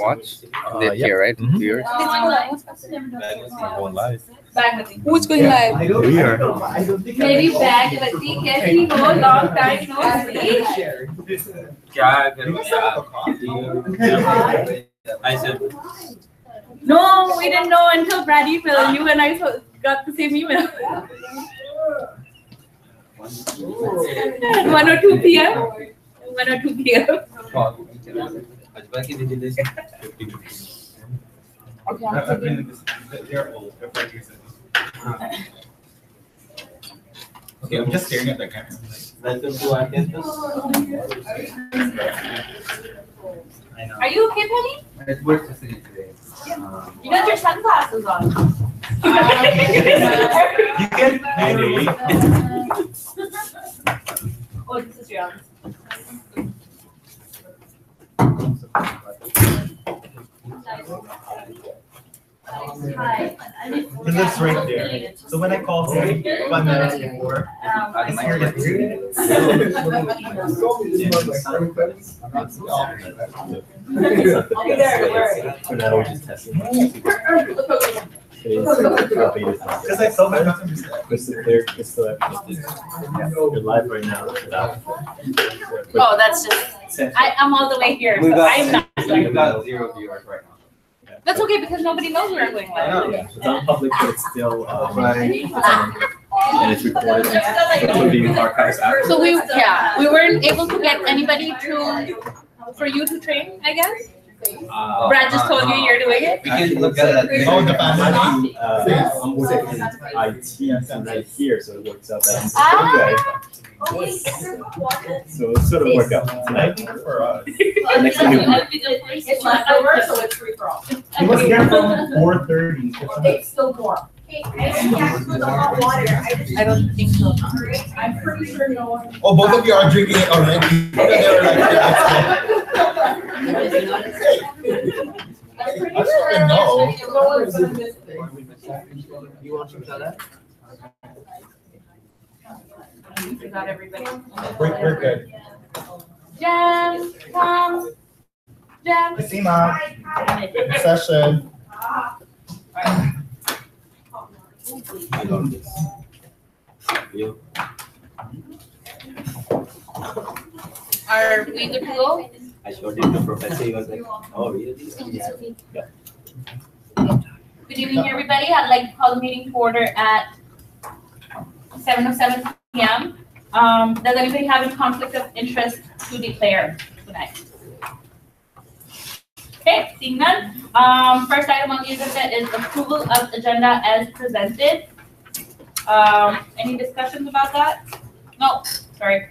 watch this year, right? Mm-hmm. Viewers. Going live. Who's going live? We are. Maybe Bhagavati, कैसी हो? Long time no see. I said. No, we didn't know until Brad emailed you, and I got the same email. 1:02 p.m. 1:02 p.m. They're old. Okay, I'm just staring at the camera. Are you okay, Penny? It works to see today. You got your sunglasses on. You can. Oh, this is yours. He lives right there. So when I call him 5 minutes before, he's here at 3 minutes. I'll be there. For now, we're just testing. Because I told my customers that. You're live right now. Oh, that's just. I'm all the way here. We So got, I'm not. we got 0 viewers right now. That's okay because nobody knows we're going live. Yeah, it's on public, but it's still Right. and it's recorded. Including archives after. So we weren't able to get anybody for you to train, I guess. Brad just told you you're doing it. We can look at that. Oh, the family. I'm working in IT right here, so it works out that so it's sort of work out tonight. For us. Next thing you It's not over, so it's free for all. He was here from 4:30. It's still warm. I don't think so. I'm pretty sure no one. Oh, both of you are drinking it already. They were like, I don't know. You want some soda? We got everybody. We're good. Jam, Tom, Jam. Sima, session. I love this. Are we good to go? I showed him the professor. He was like, "Oh, really?" Yeah. Good evening, everybody. I'd like to call the meeting to order at 7:07 p.m. Does anybody have a conflict of interest to declare tonight? Okay, seeing none. First item on the agenda is approval of agenda as presented. Any discussions about that? No, sorry.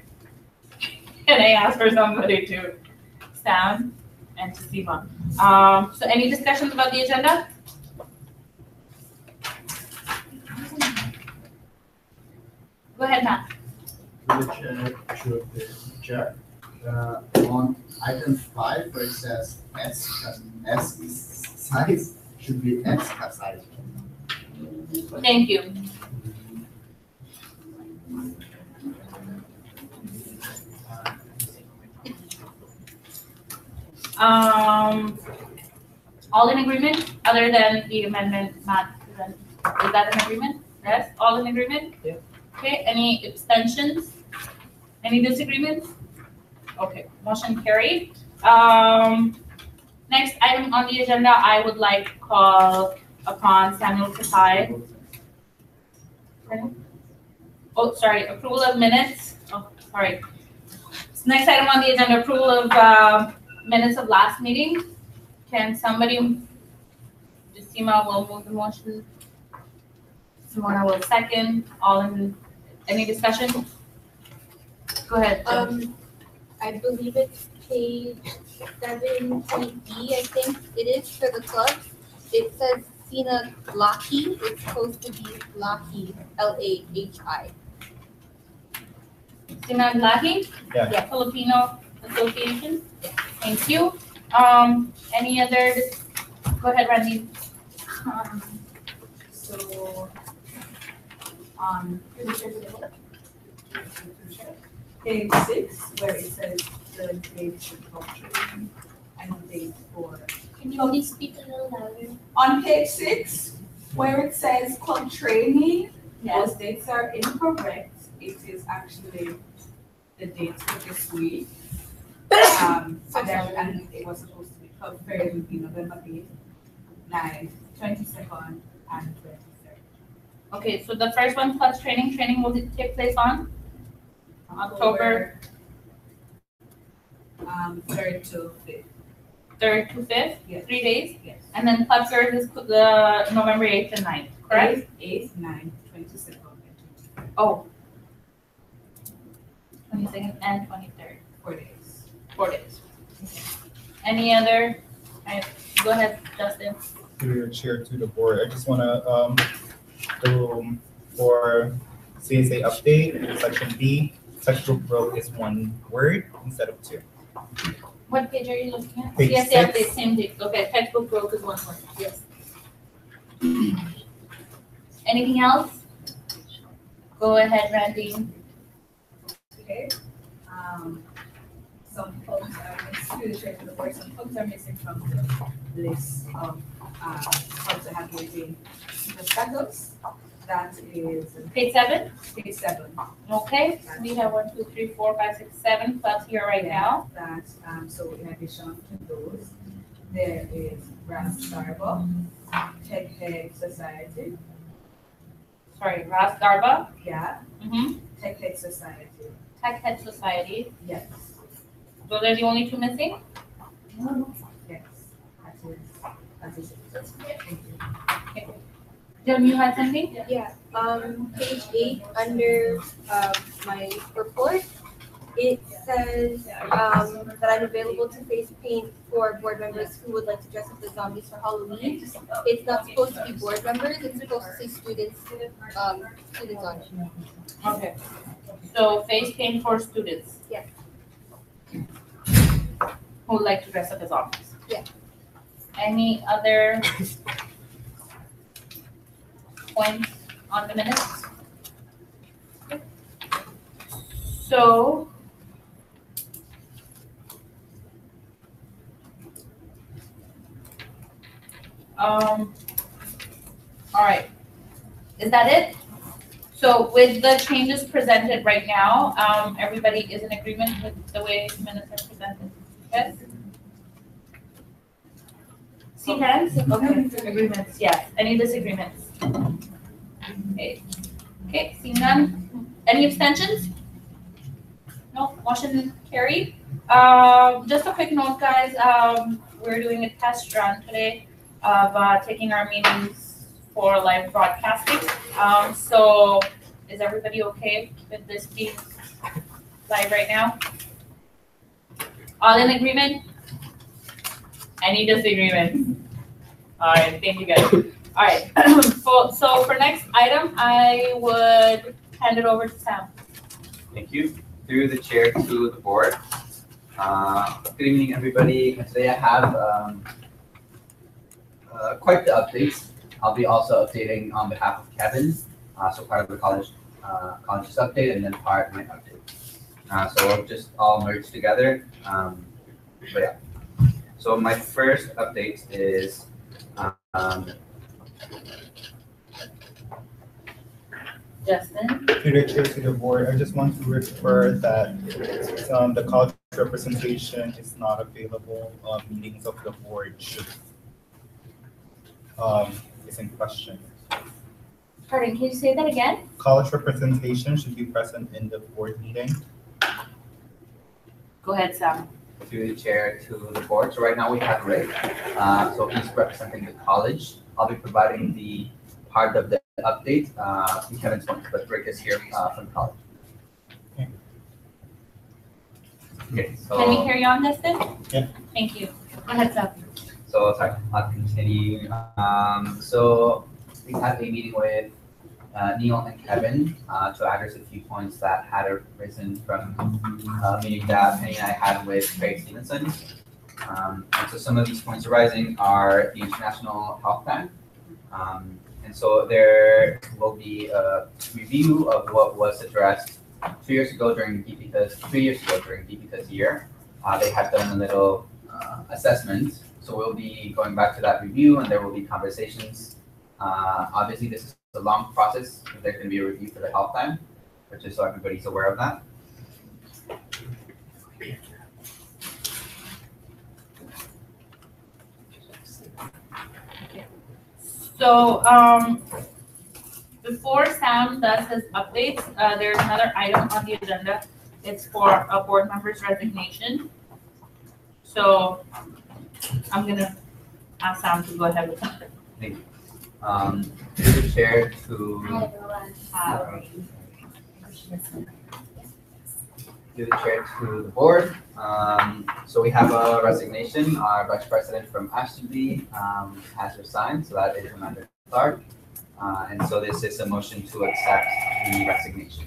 Can I ask for somebody to stand and to Seema? So any discussions about the agenda? Go ahead, Matt. Check. On item 5, where it says S size, should be X size. Thank you. All in agreement, other than the amendment not present. Is that an agreement? Yes, all in agreement? Yeah. Okay, any abstentions? Any disagreements? Okay, motion carried. Next item on the agenda, I would like to call upon Samuel Kasai. Oh, sorry, approval of minutes. Oh, sorry. Next item on the agenda, approval of minutes of last meeting. Can somebody, Justima will move the motion. Simona will second. All in, any discussion? Go ahead. I believe it's page 7.E, I think it is, for the club. It says Sina Lahi. It's supposed to be Lahi, L-A-H-I. Sina Lahi? Yeah. Filipino Association. Thank you. Any other, go ahead, Randy. So, page 6, where it says the dates for culture and the dates for Can you speak a little louder? On page 6, where it says club training, those dates are incorrect. It is actually the dates for this week. And it was supposed to be club fair would be November 8th, 9th, 22nd, and 23rd. Okay, so the first one, plus training will take place on October 3rd to 5th. 3rd to 5th, Yes. 3 days. Yes. And then Club Girls is the November 8th and 9th, correct? 8th, 9th, 22nd, and 23rd. Oh. 22nd and 23rd, 4 days. 4 days. Any other, go ahead, Justin. Through your chair to the board, I just wanna, do for CSA update, section B, textbook growth is one word instead of two. What page are you looking at? Page Yes, six. the same date. Okay, textbook growth is one word, yes. Anything else? Go ahead, Randy. Okay. Some folks are missing, to the board, some folks are missing from the list of folks that have waiting the status. That is Page 7? page 7. Okay, we have 1, 2, 3, 4, 5, 6, 7 clubs here right now. That, so in addition to those, there is Ras Starbuck, Tech Head Society, Sorry, Ras Darba, yeah, mm-hmm. Tech Head Society, Tech Head Society. yes, Those are the only two missing? yes, that is it. Thank you. Jim, you had something? Yeah, page 8, under, my report, it says, that I'm available to face paint for board members who would like to dress up as zombies for Halloween. It's not supposed to be board members, it's supposed to say students, students on it. Okay. So face paint for students? Yeah. Who would like to dress up as zombies? Yeah. Any other points on the minutes? So, all right, is that it? So with the changes presented right now, everybody is in agreement with the way minutes are presented, yes? See hands? Okay, agreements, yes. Any disagreements? Okay, okay, seeing none. Any abstentions? No, motion carried. Just a quick note, guys, we're doing a test run today of taking our meetings for live broadcasting. So is everybody okay with this being live right now? All in agreement? Any disagreement? All right, thank you guys. All right, so for next item, I would hand it over to Sam. Thank you. Through the chair to the board. Good evening, everybody. Today I have quite the updates. I'll be also updating on behalf of Kevin, so part of the college's update and then part of my update. So we'll just all merge together. But yeah. So my first update is Justin? Through the chair to the board, I just want to refer that the college representation is not available. Meetings of the board should is in question. Pardon, can you say that again? College representation should be present in the board meeting. Go ahead, Sam. through the chair to the board. So right now we have Rick. So he's representing the college. I'll be providing the part of the update in Kevin's point, but Rick is here from the college. Okay, so. Can we carry on, Justin? Yeah. Thank you. Go ahead, Sam. So sorry, I'll continue. So we had a meeting with Neil and Kevin to address a few points that had arisen from a meeting that Penny and I had with Craig Stevenson. And so some of these points arising are the International Health Plan. And so there will be a review of what was addressed 2 years ago during Deepika's, 3 years ago during Deepika's year. They had done a little assessment So we'll be going back to that review and there will be conversations. Obviously, this is a long process. There's going to be a review for the health plan, but just so everybody's aware of that. So, before Sam does his updates, there's another item on the agenda. It's for a board member's resignation. So, I'm gonna ask Sam to go ahead with that. Thank you. Through the chair to through the chair to the board. So we have a resignation. Our vice president from Ashton has resigned, so that is Amanda Clark. And so this is a motion to accept the resignation.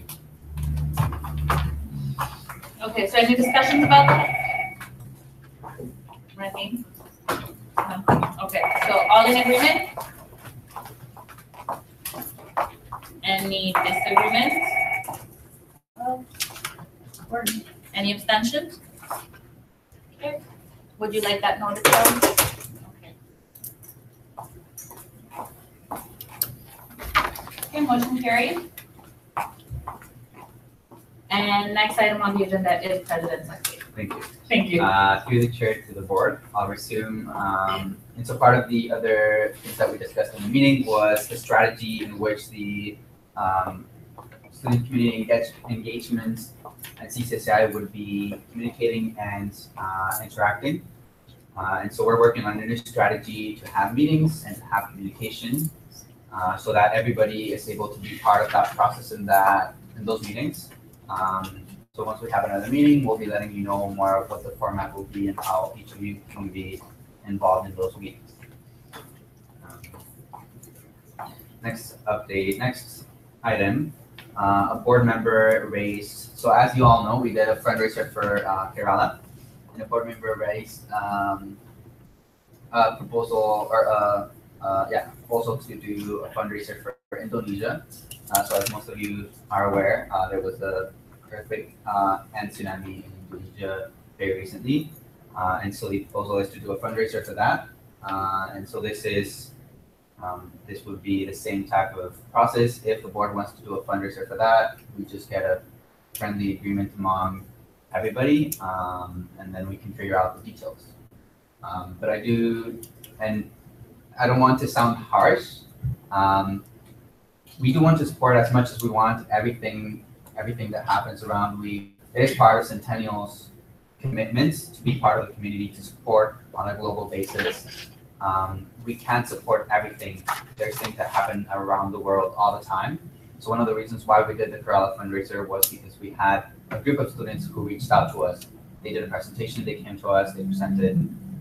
Okay, so any discussions about that? Randy? No? Okay, so all in agreement? Any disagreements? Any abstentions? Okay. Would you like that noted down? Okay. Okay, motion carried. And next item on the agenda is President's update. Thank you. Thank you. Through the chair to the board, I'll resume. And so part of the other things that we discussed in the meeting was the strategy in which the student community engagement and CCSAI would be communicating and interacting. And so we're working on a new strategy to have meetings and to have communication so that everybody is able to be part of that process in those meetings. So once we have another meeting, we'll be letting you know more of what the format will be and how each of you can be involved in those meetings. Next item, a board member raised, so as you all know, we did a fundraiser for Kerala, and a board member raised a proposal proposal to do a fundraiser for Indonesia. So as most of you are aware, there was a earthquake and tsunami in Indonesia very recently. And so the proposal is to do a fundraiser for that. And so this would be the same type of process. If the board wants to do a fundraiser for that, we just get a friendly agreement among everybody, and then we can figure out the details. But I don't want to sound harsh. We do want to support as much as we want everything that happens around. It is part of Centennial's commitments to be part of the community, to support on a global basis. We can't support everything. There's things that happen around the world all the time. So one of the reasons why we did the Kerala fundraiser was because we had a group of students who reached out to us. They did a presentation, they came to us, they presented,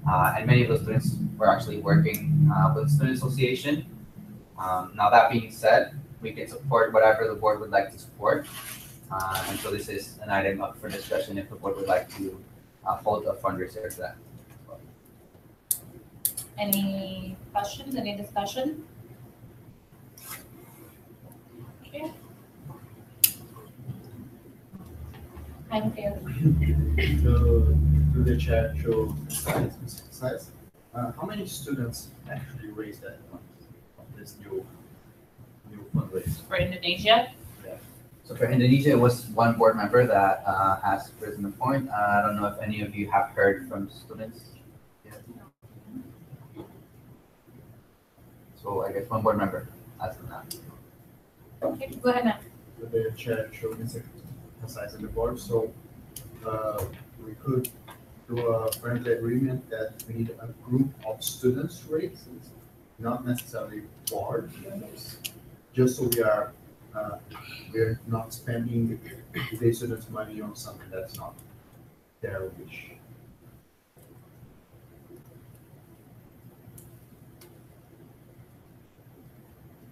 and many of those students were actually working with the Student Association. Now that being said, we can support whatever the board would like to support. And so this is an item up for discussion if the board would like to hold a fundraiser for that. Any questions, any discussion? Okay. I'm here. To the chair to size. How many students actually raised that fund of this new fundraiser? For Indonesia? So for Indonesia, it was one board member that has risen the point. I don't know if any of you have heard from students yet. So I guess one board member has done that. Okay, go ahead now. To the chair to emphasize in the board, so we could do a friendly agreement that we need a group of students to raise, not necessarily board members, just so we're not spending the students' money on something that's not their wish.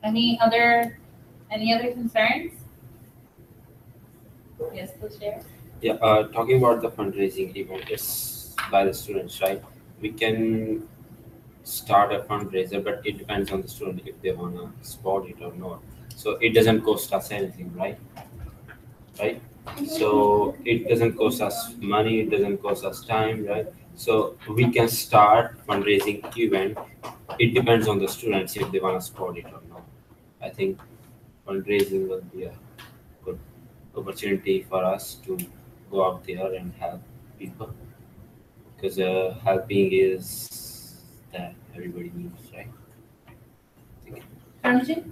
Any other concerns? Yes, please share. Yeah, talking about the fundraising event, it's by the students, right? We can start a fundraiser, but it depends on the student if they wanna support it or not. So it doesn't cost us anything, right? Right? So it doesn't cost us money, it doesn't cost us time, right? So we can start fundraising event. It depends on the students if they want to support it or not. I think fundraising will be a good opportunity for us to go out there and help people because helping is that everybody needs, right? Ramji?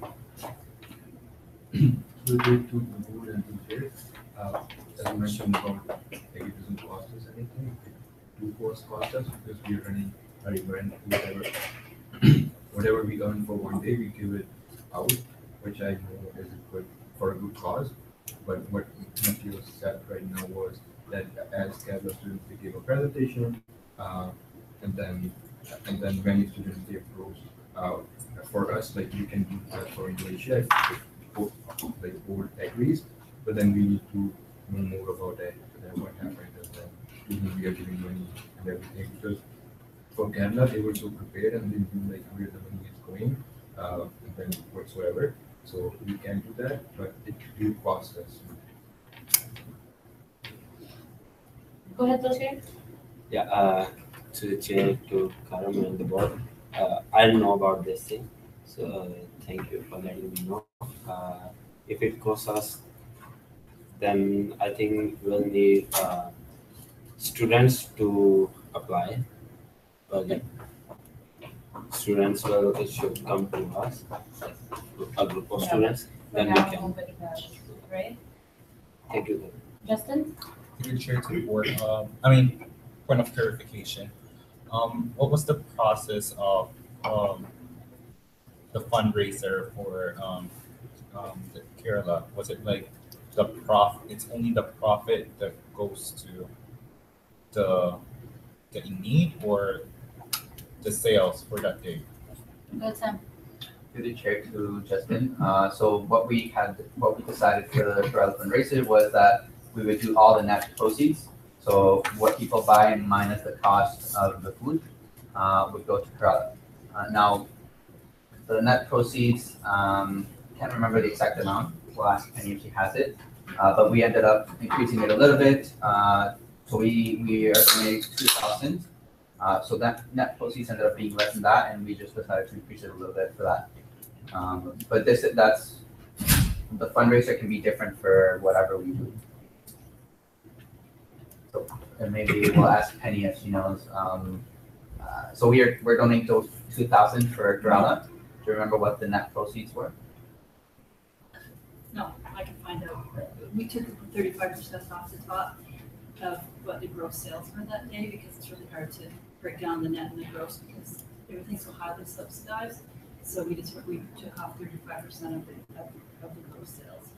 With the to board and to chair, as you mentioned about like it doesn't cost us anything, it do cost us because we are running our event, whatever we earn for one day, we give it out, which I know is good for a good cause. But what Matthew said right now was that as Canada students, they give a presentation, and then many students they approach. For us, like you can do that for English, if both, like the board agrees, but then we need to know more about it, and then what happened, and then to whom we are giving money and everything. Because for Canada, they were so prepared and they knew like where the money is going, and then whatsoever. So we can do that, but it will cost us. Go ahead, Toshir. Yeah, to the chair, to Karam and the board. I don't know about this thing, so thank you for letting me know. If it costs us, then I think we'll need students to apply. Like students will it should come to us, a group of Yeah. students. For Then we now, can. nobody does, right? Thank you. Justin? Through the chair to the board, point of clarification. What was the process of the fundraiser for the Kerala? Was it like the it's only the profit that goes to the in need or the sales for that day? Good, Sam. Through the chair to Justin. So what we decided for the Kerala fundraiser was that we would do all the net proceeds. So what people buy minus the cost of the food would go to Kerala. Now, the net proceeds, can't remember the exact amount. We'll ask Penny if she has it. But we ended up increasing it a little bit. So we are going to make 2,000. So that net proceeds ended up being less than that, and we just decided to increase it a little bit for that. But that's the fundraiser can be different for whatever we do. So, and maybe we'll ask Penny if she knows. So we're donating those 2,000 for Kerala. Do you remember what the net proceeds were? No, I can find out. We took 35% off the top of what the gross sales were that day because it's really hard to break down the net and the gross because everything's so highly subsidized. So we took off 35% of the gross sales.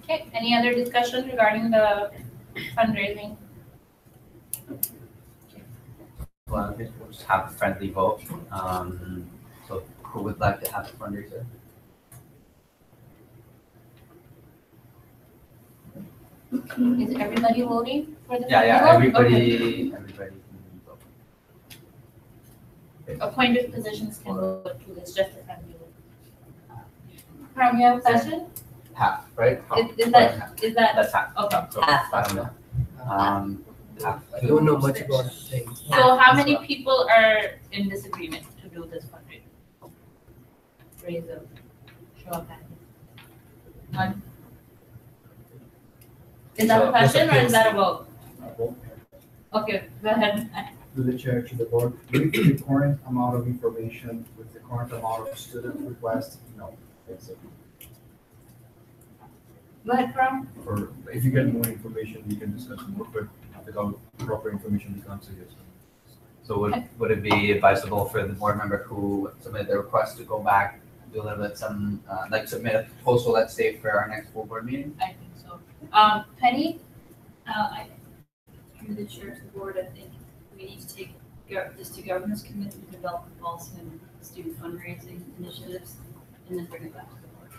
Okay, any other discussion regarding the fundraising? Well, we'll just have a friendly vote. So who would like to have a fundraiser? Is everybody voting for the? Yeah, fundraiser? everybody can vote. Okay. Appointed positions can go to this, just a friendly vote. Karam, you have a question? Half, right? Is that, That's half. okay. So, I don't know. Half. I don't know much about things. So how many people are in disagreement to do this fundraiser? Raise a show of hands. None? Is that a So, question or is that a vote? Vote. Okay, go ahead. To the chair, to the board, with the current amount of information, with the current amount of student requests, no, that's it. Go ahead, Karam. Or if you get more information, we can discuss more, but without proper information, we can't say yes. So would it be advisable for the board member who submitted the request to go back, do a little bit like submit a proposal, let's say, for our next full board meeting? I think so. Penny? Through the chair to the board, I think we need to take this to governance committee to develop a policy on student fundraising initiatives and then bring it back to the board.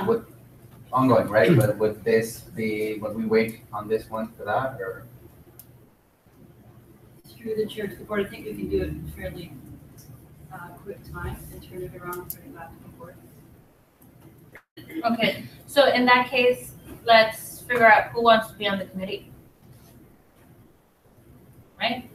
What, ongoing, right? But would we wait on this one for that, or? Through the chair to the board, I think we can do it in fairly quick time and turn it around and bring it back to the board. Okay, so in that case, let's just figure out who wants to be on the committee. Right?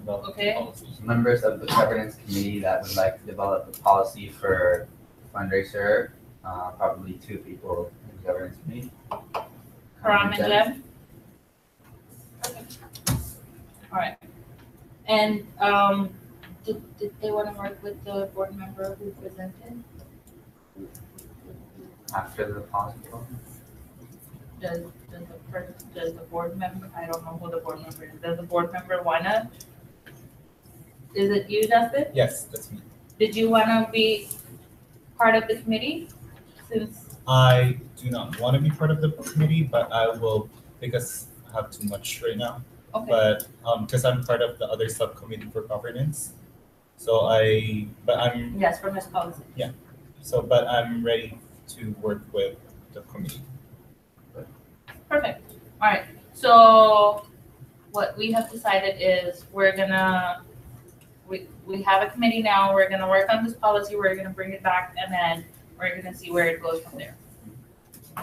Okay. Members of the governance committee that would like to develop a policy for fundraiser, probably 2 people in the governance committee. Karam and Jen? All right. And, did they want to work with the board member who presented? After the policy. Does the board member, I don't know who the board member is, does the board member wanna? Is it you, Justin? Yes, that's me. Did you wanna be part of the committee? Since, I do not want to be part of the committee, but I will, because I have too much right now. okay, But, because I'm part of the other subcommittee for governance. So yes, for Ms. Policy. but I'm ready to work with the committee. Perfect. All right. So what we have decided is we have a committee now. We're gonna work on this policy. We're gonna bring it back, and then we're gonna see where it goes from there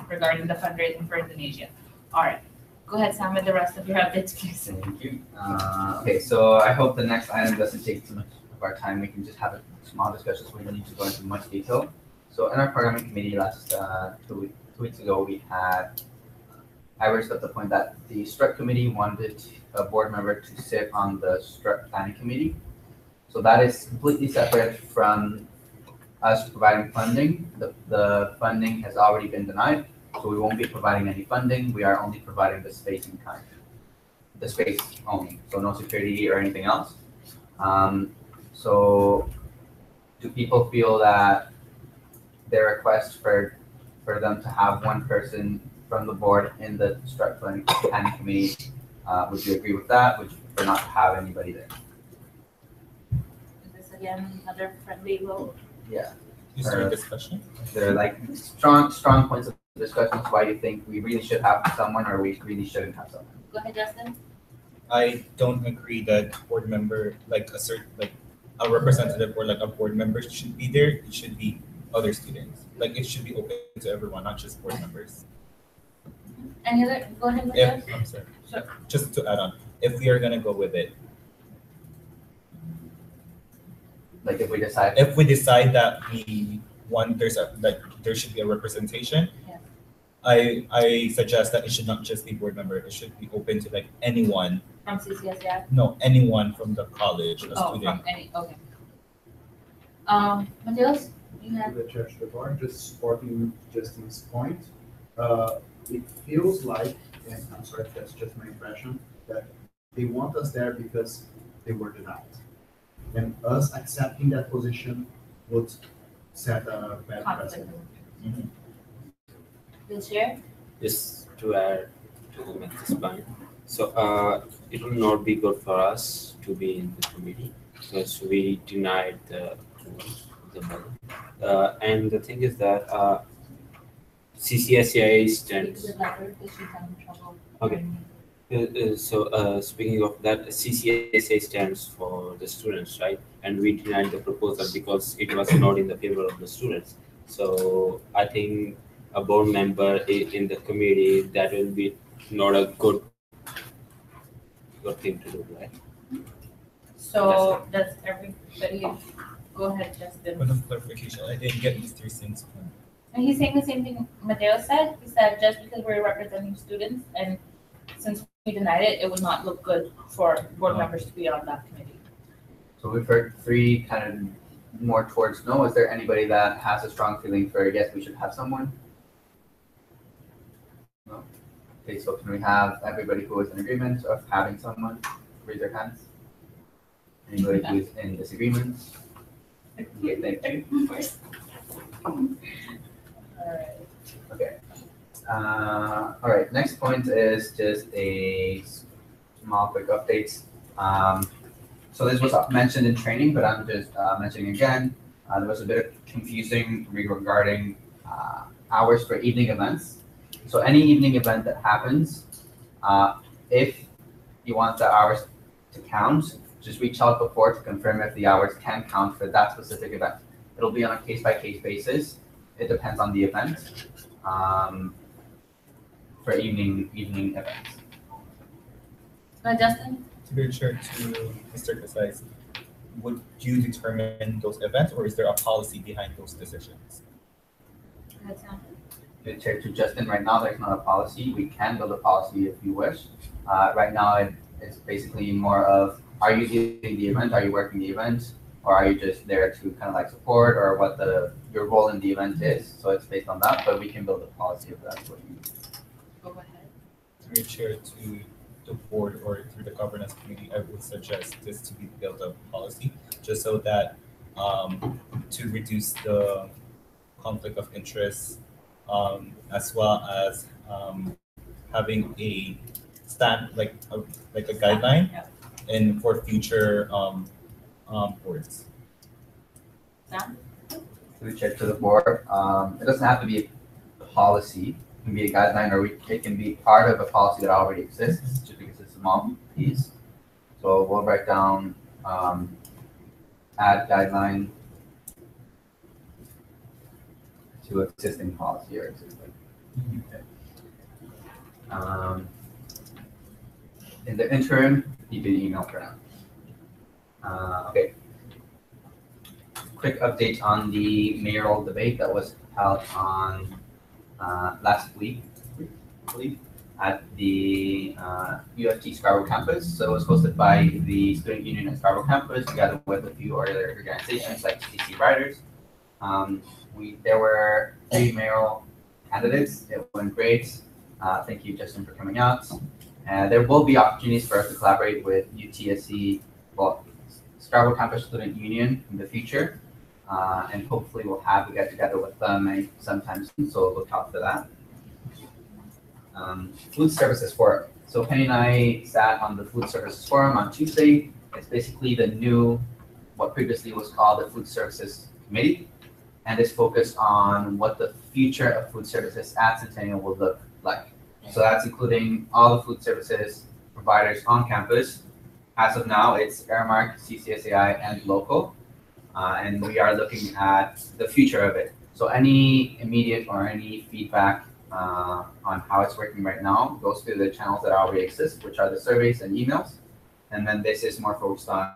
regarding the fundraising for Indonesia. All right. Go ahead, Sam, with the rest of your updates, please. Thank you. Okay, so I hope the next item doesn't take too much of our time. We can just have a small discussion, so we don't need to go into much detail. So in our programming committee last 2 weeks ago, I raised up the point that the STRUC committee wanted a board member to sit on the STRUC planning committee. So that is completely separate from us providing funding. The funding has already been denied, so we won't be providing any funding. We are only providing the space in kind. The space only, so no security or anything else. So do people feel that their request for them to have one person from the board in the STRUC planning committee, would you agree with that? Would you prefer not to have anybody there? Is this again another friendly vote? Yeah. Is there a discussion? There are like strong points of discussions why you think we really should have someone or we really shouldn't have someone. Go ahead, Justin. I don't agree that board member, like a representative or like a board member should be there. It should be other students. Like it should be open to everyone, not just board members. Any other, go ahead, Matthias. I'm sorry. Sure. Just to add on, if we are gonna go with it, Like if we decide. that there should be a representation, Yeah. I suggest that it should not just be board member. It should be open to like anyone. From CCSAI? No, anyone from the college, a Oh, student. from any, okay. Matthias, you had, To the church report, just supporting Justin's point. It feels like, and I'm sorry if that's just my impression, that they want us there because they were denied. And us accepting that position would set a bad conflict. precedent. This year? Just to add to the Matthew's point. So it will not be good for us to be in the committee because we denied the money. And the thing is that CCSAI stands. Okay. So speaking of that, CCSA stands for the students, right? And we denied the proposal because it was not in the favor of the students. So I think a board member in the committee, that will be not a good thing to do, right? So does everybody, go ahead, Justin. Point of clarification, I didn't get Mr. Singh's point. And he's saying the same thing Mateo said. He said just because we're representing students and since we denied it, it would not look good for board members to be on that committee. So we've heard 3 kind of more towards no. Is there anybody that has a strong feeling for yes, we should have someone? No. Okay, so can we have everybody who is in agreement of having someone raise their hands? Anybody who is in disagreement? Okay, thank you. Alright. Okay. All right, next point is just a small quick updates. So this was mentioned in training, but I'm just mentioning again. There was a bit of confusing regarding hours for evening events. So any evening event that happens, if you want the hours to count, just reach out before to confirm if the hours can count for that specific event. It'll be on a case-by-case basis. It depends on the event. for evening events. Justin? To be sure to Mr. Kasai's, would you determine those events or is there a policy behind those decisions? The chair to Justin, right now, there's not a policy. We can build a policy if you wish. Right now, it's basically more of, are you doing the event? Are you working the event? Or are you just there to kind of like support, or what your role in the event is? So it's based on that, but we can build a policy if that's what you Go ahead. Through chair to the board or through the governance committee, I would suggest this to be built a policy, just so that to reduce the conflict of interest, as well as having a like a guideline and for future boards. Sam? to check to the board. It doesn't have to be a policy. It can be a guideline, or it can be part of a policy that already exists, just because it's a small piece. So we'll write down add guideline to existing policy or existing. Okay. In the interim, you can email for now. Okay. Quick update on the mayoral debate that was held on last week, I believe, at the UFT Scarborough campus. So it was hosted by the Student Union at Scarborough campus, together with a few other organizations like CC Riders. There were 3 mayoral candidates. It went great. Thank you, Justin, for coming out. There will be opportunities for us to collaborate with UTSC, well, Scarborough Campus Student Union in the future. And hopefully we'll have a get together with them sometime soon, so look out for that. Food Services Forum. So Penny and I sat on the Food Services Forum on Tuesday. It's basically the new, what previously was called the Food Services Committee, and it's focused on what the future of food services at Centennial will look like. So that's including all the food services providers on campus. As of now, it's Aramark, CCSAI, and local. And we are looking at the future of it. So any immediate or any feedback on how it's working right now goes through the channels that already exist, which are the surveys and emails. And then this is more focused on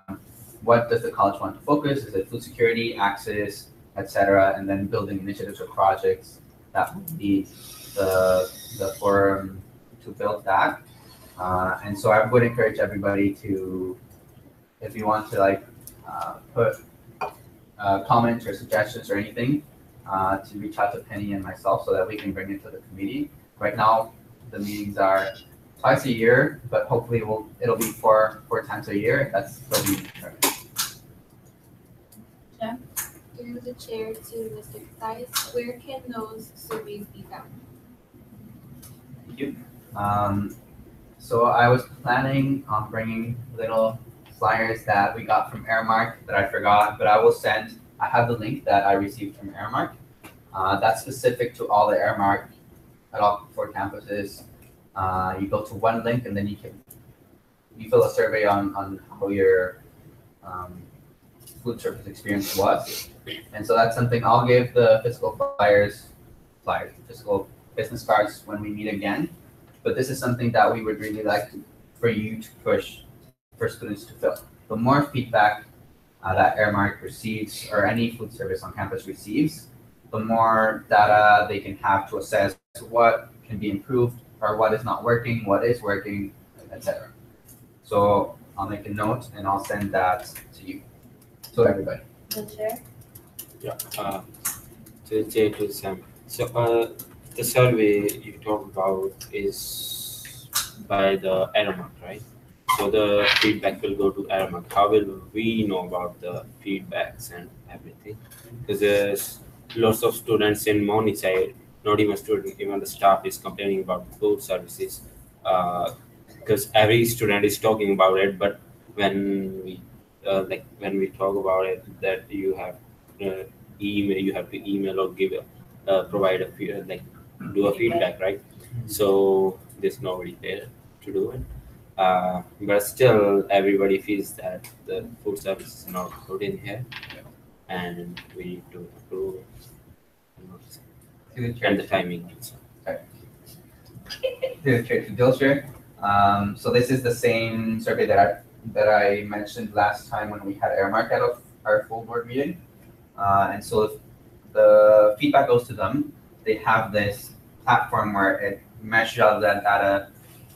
what does the college want to focus? Is it food security, access, etc., and then building initiatives or projects that would be the forum to build that. And so I would encourage everybody to, if you want to put comments or suggestions or anything, to reach out to Penny and myself so that we can bring it to the committee. Right now, the meetings are twice a year, but hopefully it'll be four times a year. That's still being determined. Through the chair to Mr. Kasai, where can those surveys be found? Thank you. So I was planning on bringing little flyers that we got from Aramark that I forgot, but I will send. I have the link that I received from Aramark. That's specific to all the Aramark at all 4 campuses. You go to one link and then you fill a survey on how your food service experience was. And so that's something I'll give the physical physical business cards when we meet again. But this is something that we would really like for you to push for students to fill. The more feedback that Aramark receives, or any food service on campus receives, the more data they can have to assess what can be improved or what is not working, what is working, etc. So I'll make a note and I'll send that to you, to everybody. The chair? Yeah. To the chair to Sam. So the survey you talked about is by the Aramark, right? So the feedback will go to Aramark. How will we know about the feedbacks and everything? Because there's lots of students in Moni side, not even students, even the staff is complaining about food services. Because every student is talking about it, but when we when we talk about it, that you have you have to email or give provide a do a feedback, right? So there's nobody there to do it. But still, everybody feels that the food service is not good in here, and we need to approve it. To the and chair. the timing. To the chair, to Dilshire. So this is the same survey that I mentioned last time when we had Airmark at our full board meeting. And so if the feedback goes to them, they have this platform where it meshes out that data,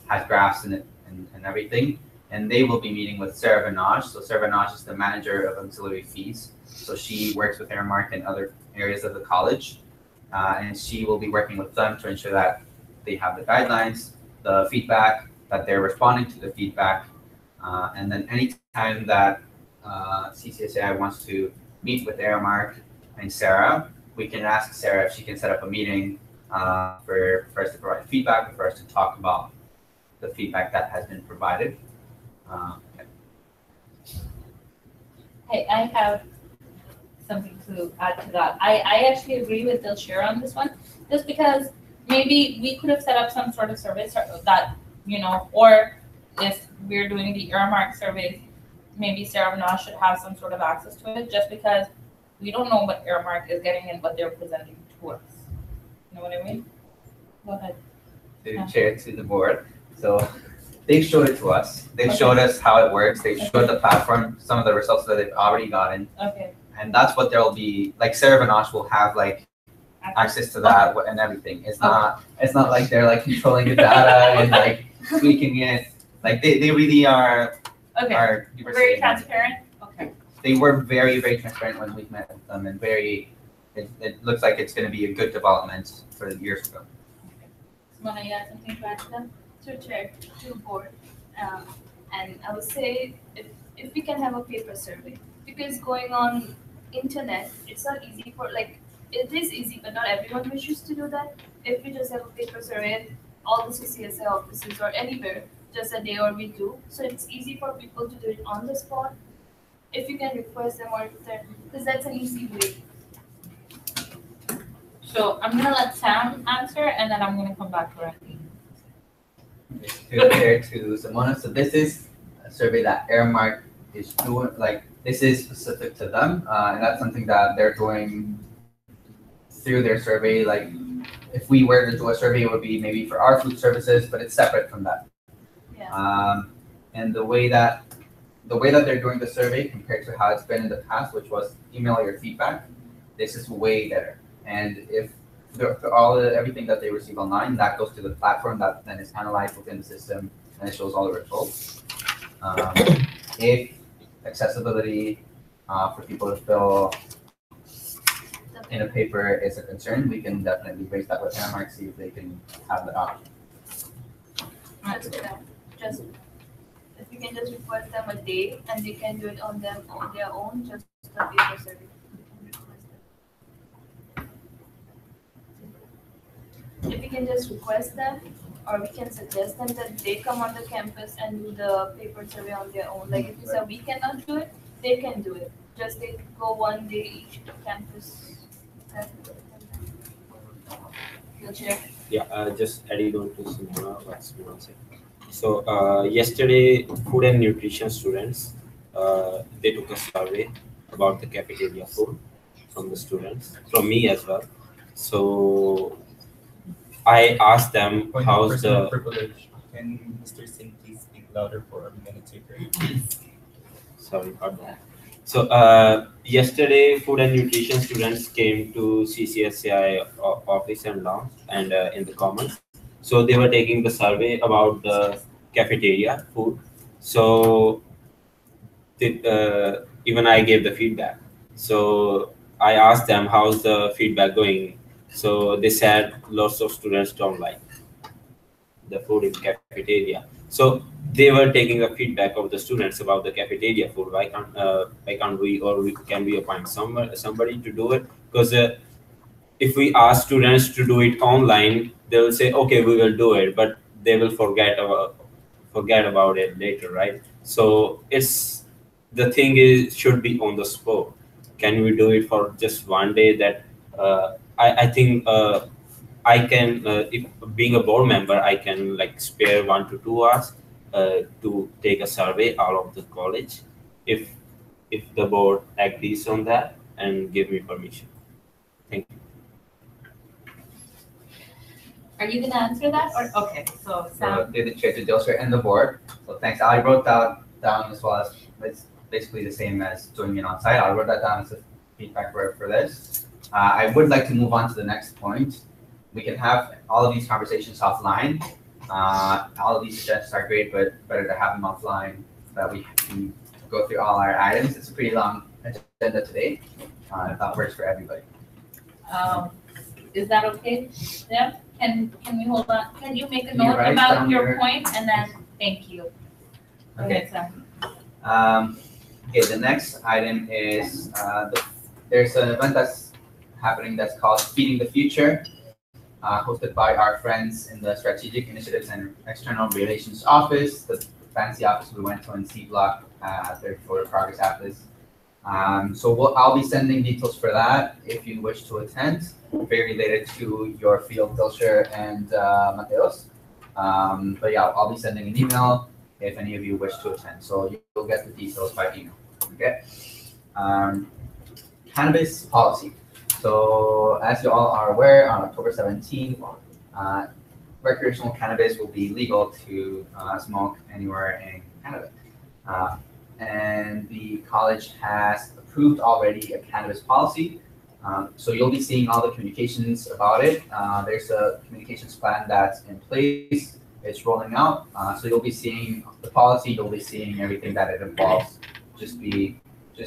has graphs in it and everything. And they will be meeting with Sarah Vinaj. So Sarah Vinaj is the manager of auxiliary fees. So she works with Airmark and other areas of the college. And she will be working with them to ensure that they have the guidelines, the feedback, that they're responding to the feedback. And then anytime that CCSAI wants to meet with Airmark and Sarah, we can ask Sarah if she can set up a meeting for us to provide feedback, for us to talk about the feedback that has been provided. Hey, I have something to add to that. I actually agree with Dilshire on this one, just because maybe we could have set up some sort of service that, or if we're doing the Earmark survey, maybe Sarah and I should have some sort of access to it, just because we don't know what Earmark is getting and what they're presenting to us. You know what I mean? Go ahead. To chair to the board. So they've showed it to us. They've showed us how it works. They've showed the platform, some of the results that they've already gotten. Okay. And that's what there'll be, like Sarah Vanash will have like access to that and everything. It's not like they're like controlling the data and like tweaking it. Like they really are Okay. Very transparent. Okay. They were very, very transparent when we met with them, and it looks like it's going to be a good development for the years to come. Simona, you have something to add to that? To chair, to board. And I would say if we can have a paper survey, because going on internet, it's not easy it is easy, but not everyone wishes to do that. If we just have a paper survey, all the CCSA offices or anywhere, just a day or we do. So it's easy for people to do it on the spot. If you can request them because that's an easy way. So I'm gonna let Sam answer, and then I'm gonna come back to Randy. To Simona, so this is a survey that Airmark is doing. Like this is specific to them, and that's something that they're doing through their survey. Like if we were to do a survey, it would be maybe for our food services, but it's separate from that. Yeah. And the way that they're doing the survey compared to how it's been in the past, which was email your feedback, this is way better. And if everything that they receive online, that goes to the platform that then is analyzed within the system and it shows all the results. If accessibility for people to fill in a paper is a concern, we can definitely raise that with Airmark, see if they can have that option. That's good. Just if you can just request them a day and they can do it on their own, just a paper survey. If we can just request them, or we can suggest them that they come on the campus and do the paper survey on their own. Like if we say we cannot do it, they can do it. Just they go one day each campus. Yeah, just adding on to Simona, what Simona said. So yesterday, food and nutrition students, they took a survey about the cafeteria food from the students, from me as well. So I asked them how's the privilege. Can Mr. Singh please speak louder for a minute taker? Sorry about that. So yesterday, food and nutrition students came to CCSAI office and lounge and in the commons. So they were taking the survey about the cafeteria food. So even I gave the feedback. So I asked them how's the feedback going. So they said lots of students don't like the food in cafeteria. So they were taking the feedback of the students about the cafeteria food. Why can't we, or can we appoint somebody to do it? Because if we ask students to do it online, they will say, okay, we will do it, but they will forget about it later, right? So the thing is should be on the spot. Can we do it for just one day? That I think I can, if being a board member, I can like spare 1 to 2 hours to take a survey out of the college, if the board agrees on that and give me permission. Thank you. Are you gonna answer that, or, okay, so Sam, They're the chair to Dilsher and the board. So thanks. I wrote that down as well as it's basically the same as doing it on site. I wrote that down as a feedback for this. I would like to move on to the next point. We can have all of these conversations offline. All of these suggestions are great, but better to have them offline so that we can go through all our items. It's a pretty long agenda today. If that works for everybody. is that okay? Yeah, can we hold on, can you make a Can you note write about down your your- point, and then, thank you. Go Okay. ahead, Sam. Okay, the next item is there's an event that's happening that's called Feeding the Future, hosted by our friends in the Strategic Initiatives and External Relations Office, the fancy office we went to in C Block, 34 Progress Office. So I'll be sending details for that if you wish to attend, very related to your field, Dilsher and Mateos. But yeah, I'll be sending an email if any of you wish to attend. So you'll get the details by email. Okay. Cannabis policy. So as you all are aware, on October 17th, recreational cannabis will be legal to smoke anywhere in Canada. And the college has approved already a cannabis policy. So you'll be seeing all the communications about it. There's a communications plan that's in place. It's rolling out. So you'll be seeing the policy, you'll be seeing everything that it involves. Just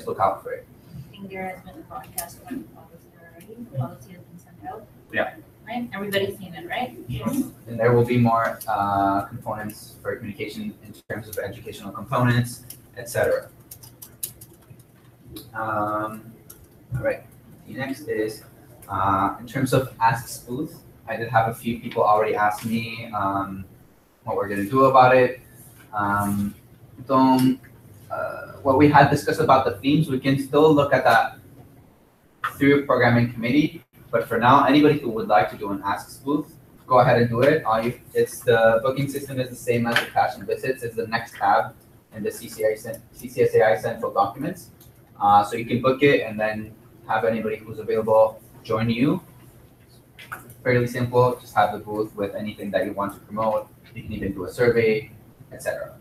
look out for it. I think there has been a broadcast on the policy already, the policy has been sent out. Yeah. Right, everybody's seen it, right? And there will be more components for communication in terms of educational components, etc. All right. The next is in terms of Asks booth. I did have a few people already ask me what we're going to do about it. What we had discussed about the themes, we can still look at that through programming committee. But for now, anybody who would like to do an Asks booth, go ahead and do it. It's the booking system is the same as the cash and visits. It's the next tab in the CCSAI central documents. So you can book it and then have anybody who's available join you. Fairly simple. Just have the booth with anything that you want to promote. You can even do a survey, etc.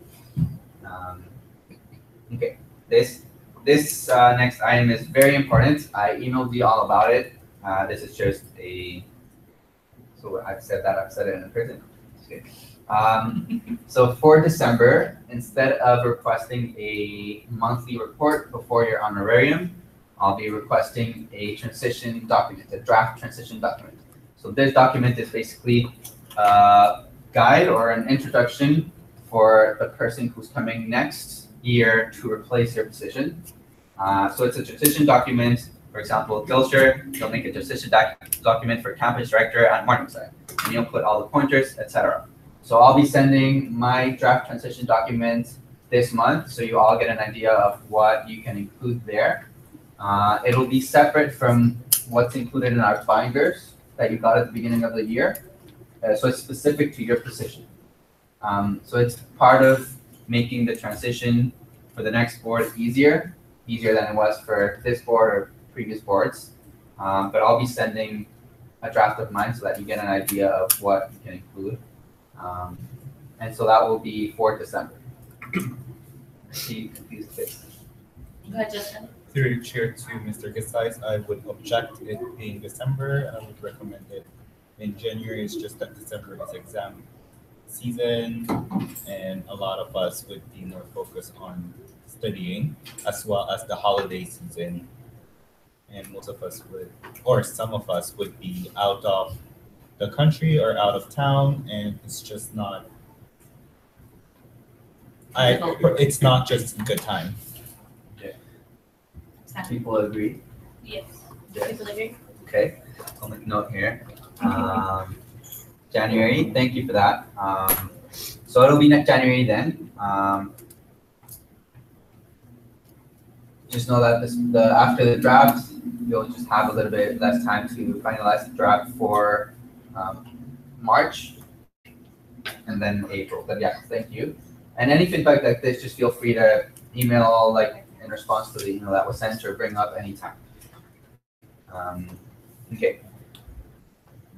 Okay, this next item is very important. I emailed you all about it. This is just so I've said it in person. So for December, instead of requesting a monthly report before your honorarium, I'll be requesting a transition document, a draft transition document. So this document is basically a guide or an introduction for the person who's coming next year to replace your position. So it's a transition document. For example, Dilsher, you'll make a transition document for campus director at Morningside, and you'll put all the pointers, etc. So I'll be sending my draft transition document this month, so you all get an idea of what you can include there. It'll be separate from what's included in our binders that you got at the beginning of the year. So it's specific to your position. So it's part of making the transition for the next board easier than it was for this board or previous boards. But I'll be sending a draft of mine so that you get an idea of what you can include. And so that will be for December. I see you confused face. Go ahead, Justin. Through your chair to Mr. Gisais, I would object it being December, and I would recommend it in January. It's just that December is exam season, and a lot of us would be more focused on studying, as well as the holiday season. And most of us would, or some of us would be out of the country or out of town, and it's just not. It's not just a good time. People agree? Yes. Yes. People agree? Okay, I'll make a note here. January, thank you for that. So it'll be next January then. Just know that after the draft, you'll just have a little bit less time to finalize the draft for March and then April. But yeah, thank you. And any feedback like this, just feel free to email in response to the email that was sent or bring up anytime. Okay.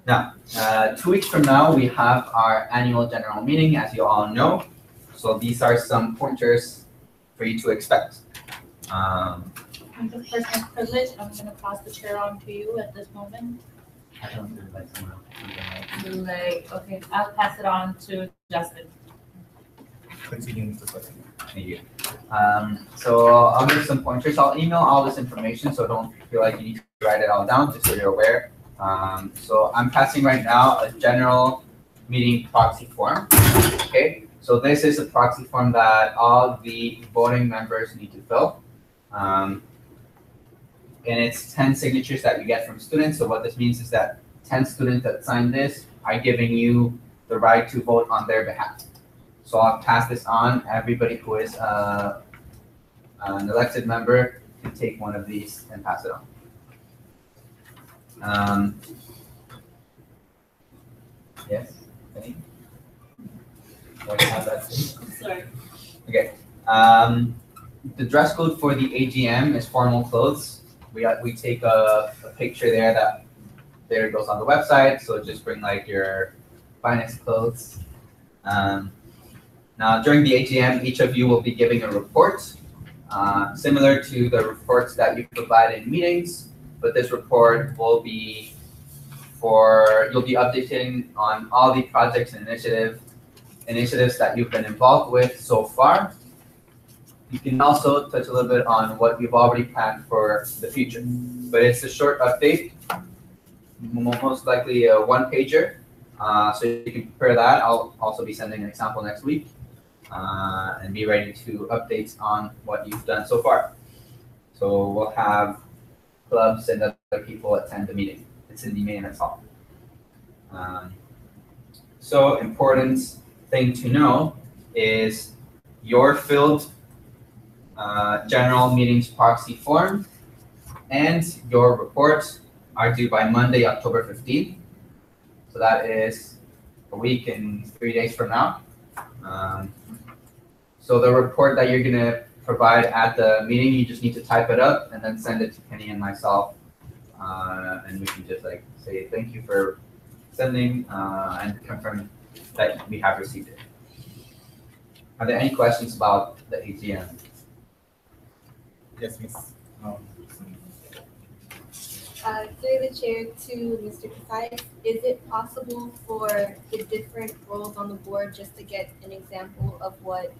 Now, 2 weeks from now, we have our annual general meeting, as you all know. So these are some pointers for you to expect. And the person's privilege, I'm gonna pass the chair on to you at this moment. I don't know, like someone else. Like, okay, I'll pass it on to Justin. Continue with the question. Thank you. So I'll give some pointers. I'll email all this information, so don't feel like you need to write it all down, just so you're aware. So I'm passing right now a general meeting proxy form. Okay, so this is a proxy form that all the voting members need to fill. And it's 10 signatures that you get from students. So what this means is that 10 students that sign this are giving you the right to vote on their behalf. So I'll pass this on. Everybody who is an elected member can take one of these and pass it on. Yes, any? Do I have that too? I'm sorry. Okay. The dress code for the AGM is formal clothes. We take a picture there that there goes on the website. So just bring like your finest clothes. Now during the AGM, each of you will be giving a report, similar to the reports that you provide in meetings. But this report will be you'll be updating on all the projects and initiatives that you've been involved with so far. You can also touch a little bit on what you've already planned for the future. But it's a short update, most likely a one-pager. So you can prepare that. I'll also be sending an example next week and be ready to update on what you've done so far. So we'll have clubs and other people attend the meeting. It's in the main hall. So important thing to know is your filled general meetings proxy form and your reports are due by Monday, October 15th. So that is a week and 3 days from now. So the report that you're gonna provide at the meeting, you just need to type it up and then send it to Kenny and myself. And we can just like say thank you for sending and confirm that we have received it. Are there any questions about the AGM? Yes, Miss. Through the chair to Mr. Kasai, is it possible for the different roles on the board just to get an example of what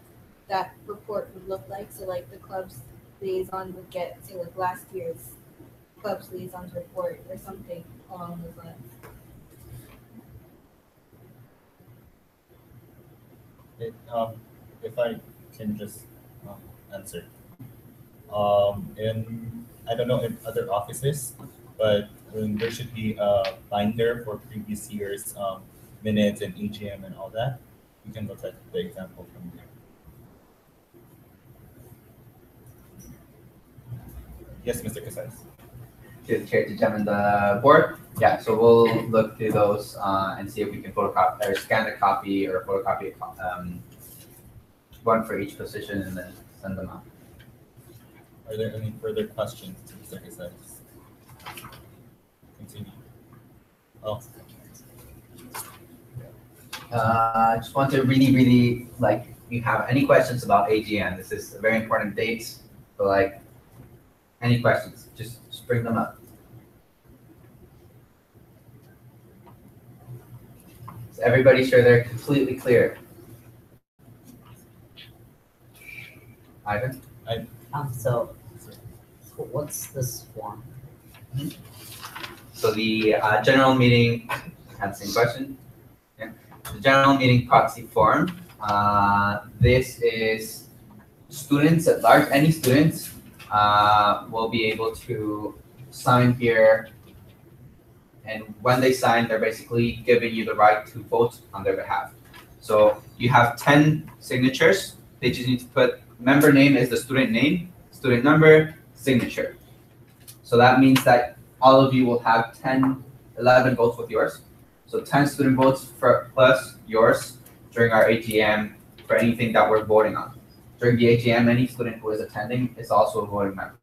that report would look like? So like the club's liaison would get, say like last year's club's liaison's report or something along those lines. If I can just answer. I don't know in other offices, but there should be a binder for previous year's minutes and AGM and all that. You can look at the example from there. Yes, Mr. Casais. To the chair to determine the board. Yeah, so we'll look through those and see if we can photocopy or scan a copy or photocopy one for each position and then send them out. Are there any further questions to Mr. Casais? Continue. Oh. I just want to really like, if you have any questions about AGM, this is a very important date. So like, any questions, just bring them up. Is everybody sure they're completely clear? Ivan? So what's this form? So the general meeting, had the same question. Yeah. The general meeting proxy form. This is students at large, any students will be able to sign here. And when they sign, they're basically giving you the right to vote on their behalf. So you have 10 signatures. They just need to put member name is the student name, student number, signature. So that means that all of you will have 11 votes with yours. So 10 student votes plus yours during our AGM for anything that we're voting on. During the AGM, any student who is attending is also a voting member.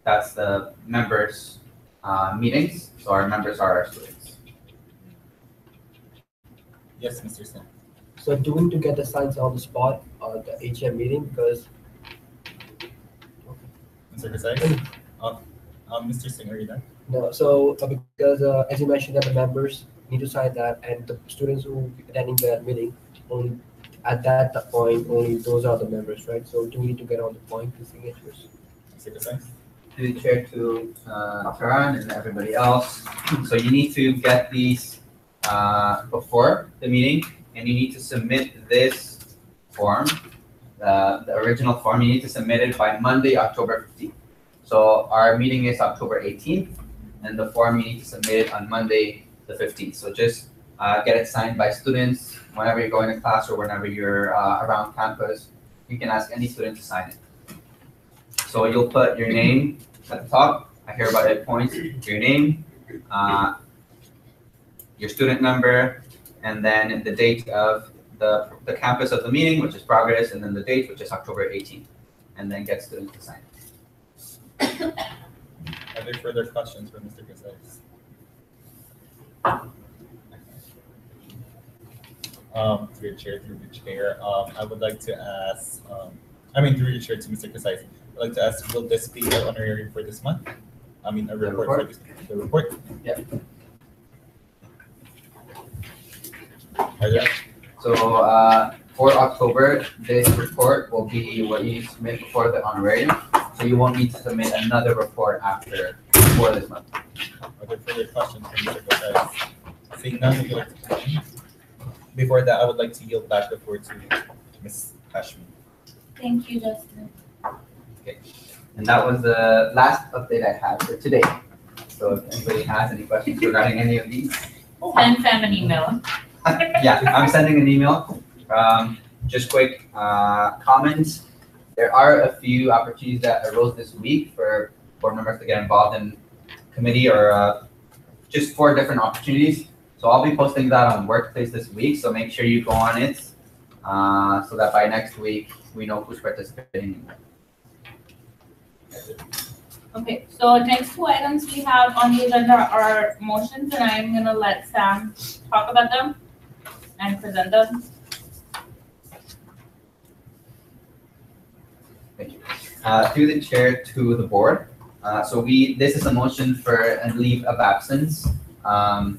That's the members' meetings. So our members are our students. Yes, Mr. Singh. So do we need to get the signs on the spot or the HM meeting because Mr. Kasai? Mr. Singh, are you done? no, so because as you mentioned that the members need to sign that and the students who will be attending that meeting only at that point only those are the members, right? So do we need to get on the point the signatures? Mr. Kasai? To the chair to Taran and everybody else. So you need to get these before the meeting, and you need to submit this form, the original form. You need to submit it by Monday, October 15th. So our meeting is October 18th, and the form you need to submit it on Monday, the 15th. So just get it signed by students whenever you're going to class or whenever you're around campus. You can ask any student to sign it. So you'll put your name at the top. I hereby appoint your name, your student number, and then the date of the campus of the meeting, which is progress, and then the date, which is October 18th, and then get students to sign. Are there further questions for Mr. Kasai? Through the chair, I would like to ask, through the chair to Mr. Kasai, I'd like to ask, will this be the honorarium for this month? A report for this, the report? Yeah. Are there? So for October, this report will be what you submit before the honorarium. So you won't need to submit another report for this month. Are there further questions from Mr. Kasai? Seeing none, would you like to continue? Before that, I would like to yield back the floor to Ms. Hashmi. Thank you, Justin. Okay. And that was the last update I had for today. So if anybody has any questions regarding any of these. Send Sam an email. Yeah, I'm sending an email. Just quick comments. There are a few opportunities that arose this week for board members to get involved in committee or just 4 different opportunities. So I'll be posting that on Workplace this week. So make sure you go on it so that by next week we know who's participating. Okay, so next 2 items we have on the agenda are motions, and I'm gonna let Sam talk about them and present them. Thank you. Through the chair to the board. This is a motion for a leave of absence. I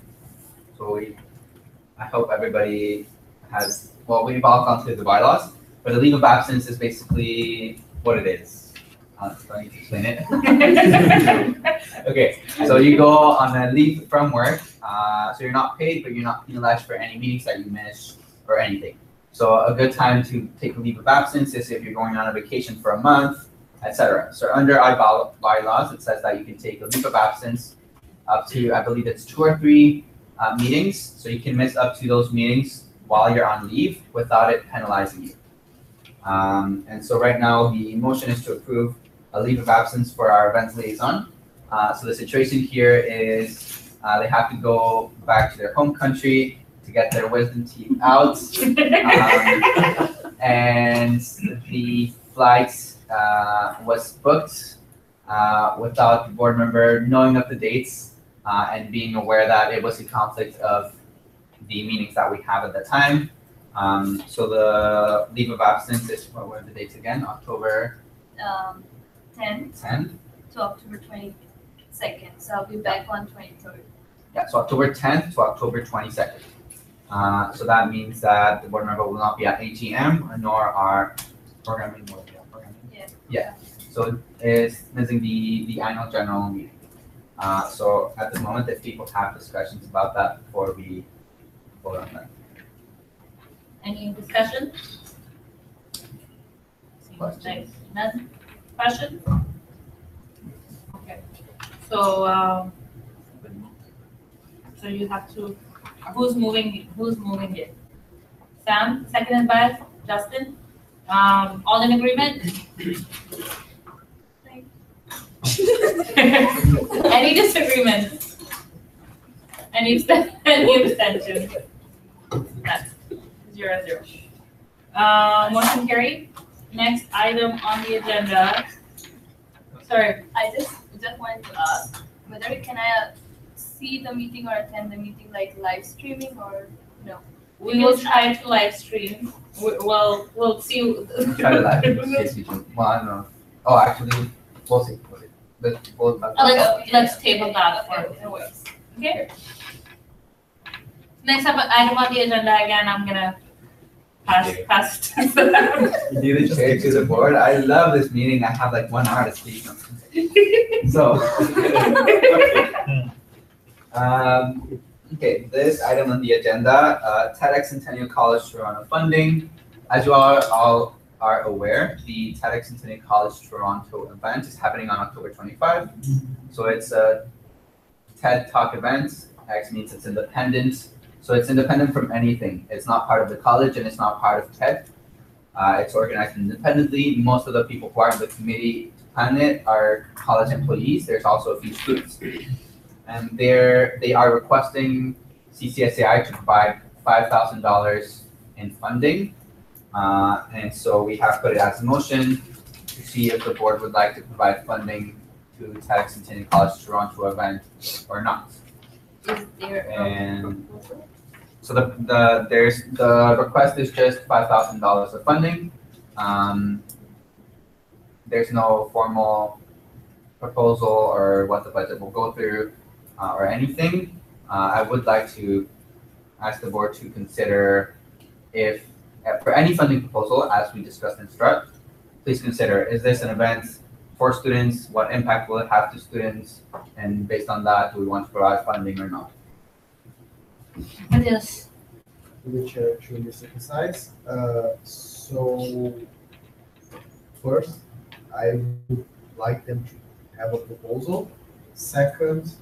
hope everybody has, we've all gone through the bylaws, but a leave of absence is basically what it is. Do I need to explain it? Okay, so you go on a leave from work, so you're not paid, but you're not penalized for any meetings that you miss or anything. So a good time to take a leave of absence is if you're going on a vacation for a month, etc. So under our bylaws, it says that you can take a leave of absence up to, I believe it's 2 or 3 meetings. So you can miss up to those meetings while you're on leave without it penalizing you. And so right now the motion is to approve a leave of absence for our events liaison. So the situation here is they have to go back to their home country to get their wisdom teeth out. And the flight was booked without the board member knowing of the dates and being aware that it was a conflict of the meetings that we have at the time. So the leave of absence is, what were the dates again? October 10th to October 22nd. So I'll be back on 23rd. Yeah, so October 10th to October 22nd. So that means that the board member will not be at AGM nor our programming. Yeah. Yeah. So it's missing the annual general meeting. So at the moment, if people have discussions about that before we vote on that. Any discussion? Questions? None? Question? Okay. So, so you have to, who's moving it? Sam, seconded by Justin? All in agreement? Any disagreement? Any abstention? That's 0-0. Motion carried. Next item on the agenda. Sorry, I just wanted to ask whether can I see the meeting or attend the meeting like live streaming or no? We will try to live stream. We'll see. Try to live. Well, I don't know. Oh, actually, we'll see. Let's table that for. Okay. Next up, item on the agenda again, I'm gonna pass to them. You the chair to the board. I love this meeting. I have like 1 hour to speak. So, okay, this item on the agenda, TEDx Centennial College Toronto funding. As you all are aware, the TEDx Centennial College Toronto event is happening on October 25. So it's a TED Talk event. X means it's independent. So it's independent from anything. It's not part of the college and it's not part of TED. It's organized independently. Most of the people who are in the committee to plan it are college employees. There's also a few students. And they are requesting CCSAI to provide $5,000 in funding. And so we have put it as a motion to see if the board would like to provide funding to TEDx Centennial College Toronto event or not. Is there And so the request is just $5,000 of funding. There's no formal proposal or what the budget will go through or anything. I would like to ask the board to consider if for any funding proposal, as we discussed in Strut, please consider, is this an event for students? What impact will it have to students? And based on that, do we want to provide funding or not? Yes. Which truly synthesize. So first, I would like them to have a proposal. Second,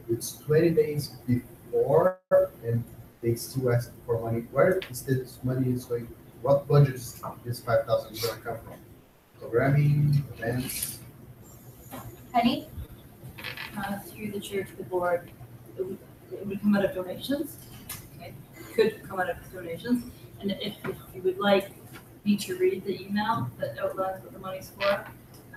it's 20 days before, and they still ask for money. Where is this money is going? What budget is this 5,000 going to come from? Programming, events. Honey? Through the chair to the board, it would come out of donations. Okay, could come out of donations. And if you would like me to read the email that outlines what the money's for,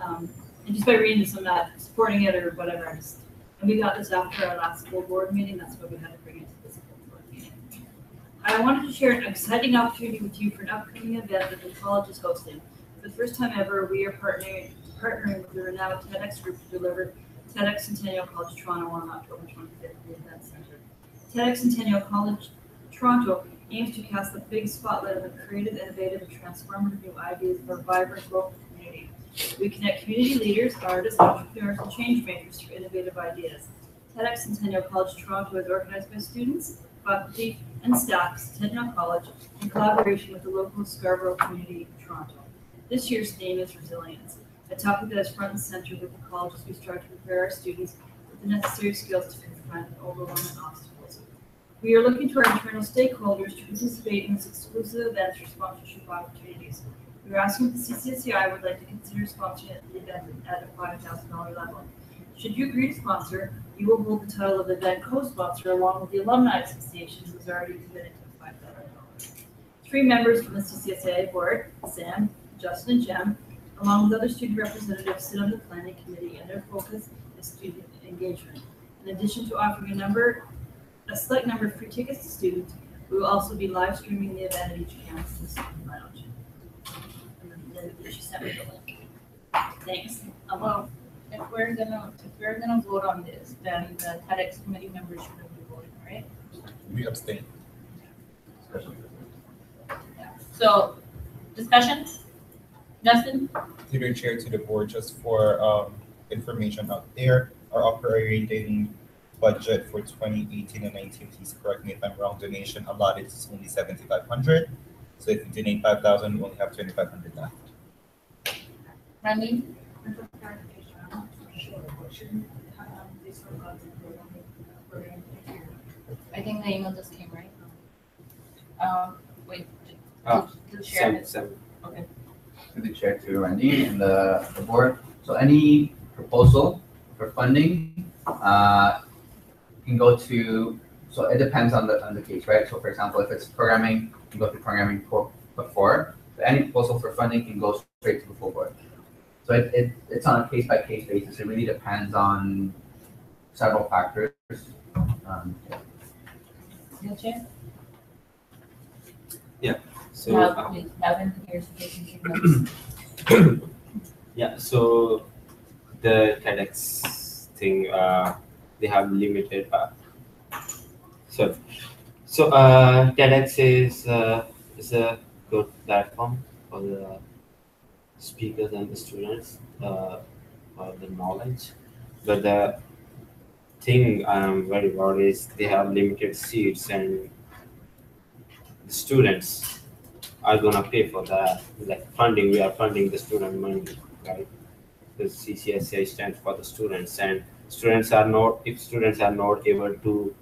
and just by reading some of that, supporting it or whatever, and we got this after our last full board meeting, that's why we had to bring it to this full board meeting. I wanted to share an exciting opportunity with you for an upcoming event that the college is hosting. For the first time ever, we are partnering with the renowned TEDx group to deliver TEDx Centennial College Toronto on October 25th at the Event Center. TEDx Centennial College Toronto aims to cast the big spotlight on the creative, innovative, and transformative new ideas of our vibrant local community. We connect community leaders, artists, entrepreneurs, and change makers through innovative ideas. TEDx Centennial College Toronto is organized by students, faculty, and staff at Centennial College in collaboration with the local Scarborough community of Toronto. This year's theme is resilience, a topic that is front and center with the college as we strive to prepare our students with the necessary skills to confront overwhelming obstacles. We are looking to our internal stakeholders to participate in this exclusive events for sponsorship opportunities. We are asking if the CCSAI would like to consider sponsoring the event at a $5,000 level. Should you agree to sponsor, you will hold the title of event co-sponsor along with the Alumni Association, who has already committed to $5,000. 3 members from the CCSAI board, Sam, Justin, and Jem, along with other student representatives, sit on the planning committee, and their focus is student engagement. In addition to offering a select number of free tickets to students, we will also be live streaming the event at each campus in the student lounge. And then she sent me the link. Thanks. Well, if we're gonna vote on this, then the TEDx committee members shouldn't be voting, right? We abstain. So, discussion? Justin? Through the chair to the board, just for information out there, our operating budget for 2018 and 19, please correct me if I'm wrong, donation allotted is only 7,500. So if you donate 5,000, we only have 2,500 left. Randy? I think the email just came, right? Wait. To share it. Okay. To the chair, to Randy and the board. So any proposal for funding can go to, so it depends on the case, right? So for example, if it's programming, you can go to programming before. So any proposal for funding can go straight to the full board. So it's on a case by case basis. It really depends on several factors. Yeah, Chair? So Please, Melvin, here's taking notes. yeah, so the TEDx thing, they have limited. TEDx is a good platform for the speakers and the students for the knowledge, but the thing I'm worried about is they have limited seats and the students are gonna pay for that. Like funding, we are funding the student money, right? The CCSAI stands for the students, and students are not. If students are not able to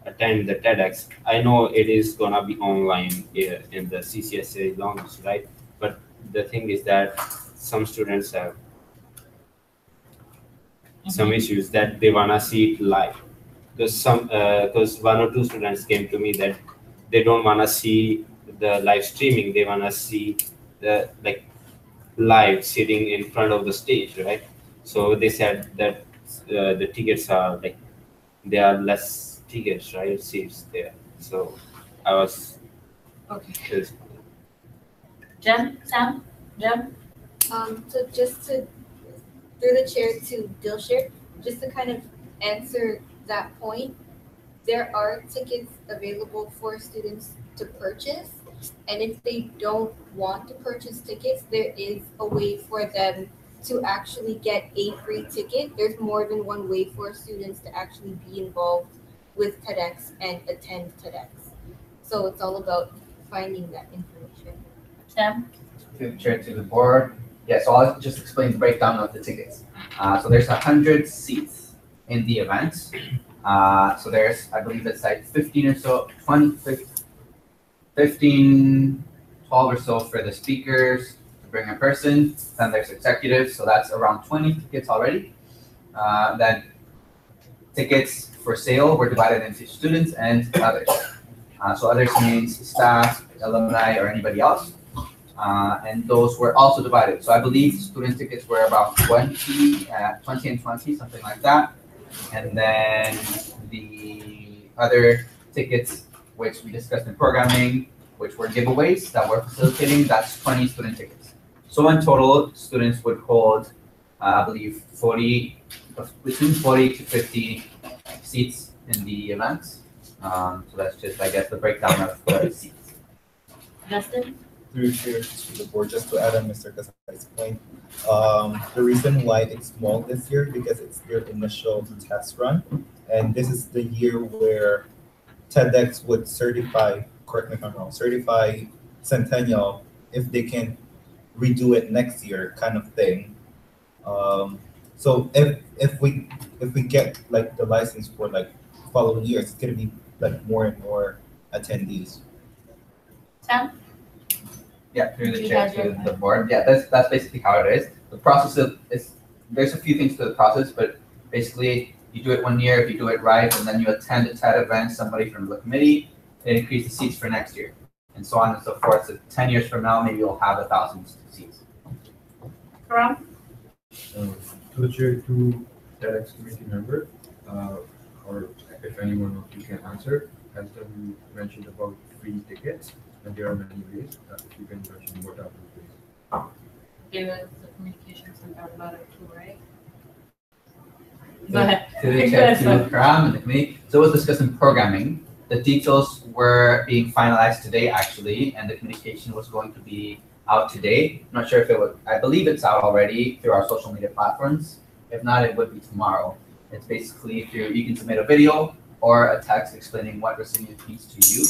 attend the TEDx, I know it is gonna be online here in the CCSAI launch, right? But the thing is that some students have some issues that they wanna see it live. Because one or two students came to me that they don't wanna see the live streaming. They wanna see the like live sitting in front of the stage, right? So they said that the tickets are like there are less tickets, right? Seats there. So I was Okay. just Jem, Sam, Jem? So just to, through the chair to Dilshire, just to kind of answer that point, there are tickets available for students to purchase. And if they don't want to purchase tickets, there is a way for them to actually get a free ticket. There's more than one way for students to actually be involved with TEDx and attend TEDx. So it's all about finding that information. Sam? To the chair to the board. Yeah, so I'll just explain the breakdown of the tickets. So there's 100 seats in the event. So there's, I believe it's like 15 or so, 20, 15, 12 or so for the speakers to bring a person. Then there's executives, so that's around 20 tickets already. Then tickets for sale were divided into students and others. So others means staff, alumni, or anybody else. And those were also divided. So I believe student tickets were about 20 and 20, something like that. And then the other tickets, which we discussed in programming, which were giveaways that we're facilitating, that's 20 student tickets. So in total, students would hold, I believe, between 40 to 50 seats in the event. So that's just, I guess, the breakdown of the seats. Justin? Through chair to the board, just to add on Mr. Kasai's point, the reason why it's small this year because it's their initial test run, and this is the year where TEDx would certify, correct me if I'm wrong, certify Centennial if they can redo it next year, kind of thing. So if we get like the license for like following years, it's gonna be like more and more attendees. Sam? Yeah, through the You chair guys are to the board. Yeah, that's basically how it is. The process is there's a few things to the process, but basically you do it 1 year, if you do it right, and then you attend a TED event, somebody from the committee, it increases seats for next year, and so on and so forth. So 10 years from now, maybe you'll have 1,000 seats. Karam? To the chair to TEDx committee member, or if anyone of you can answer, as you mentioned about free tickets, and there are many ways that you can mention what are those ways. There was the communication center about it too, right? Go ahead. To the chair to Karam and the committee. So it was discussed in programming. The details were being finalized today, actually, and the communication was going to be out today. I'm not sure if it would, I believe it's out already through our social media platforms. If not, it would be tomorrow. It's basically you can submit a video or a text explaining what recipient means to you,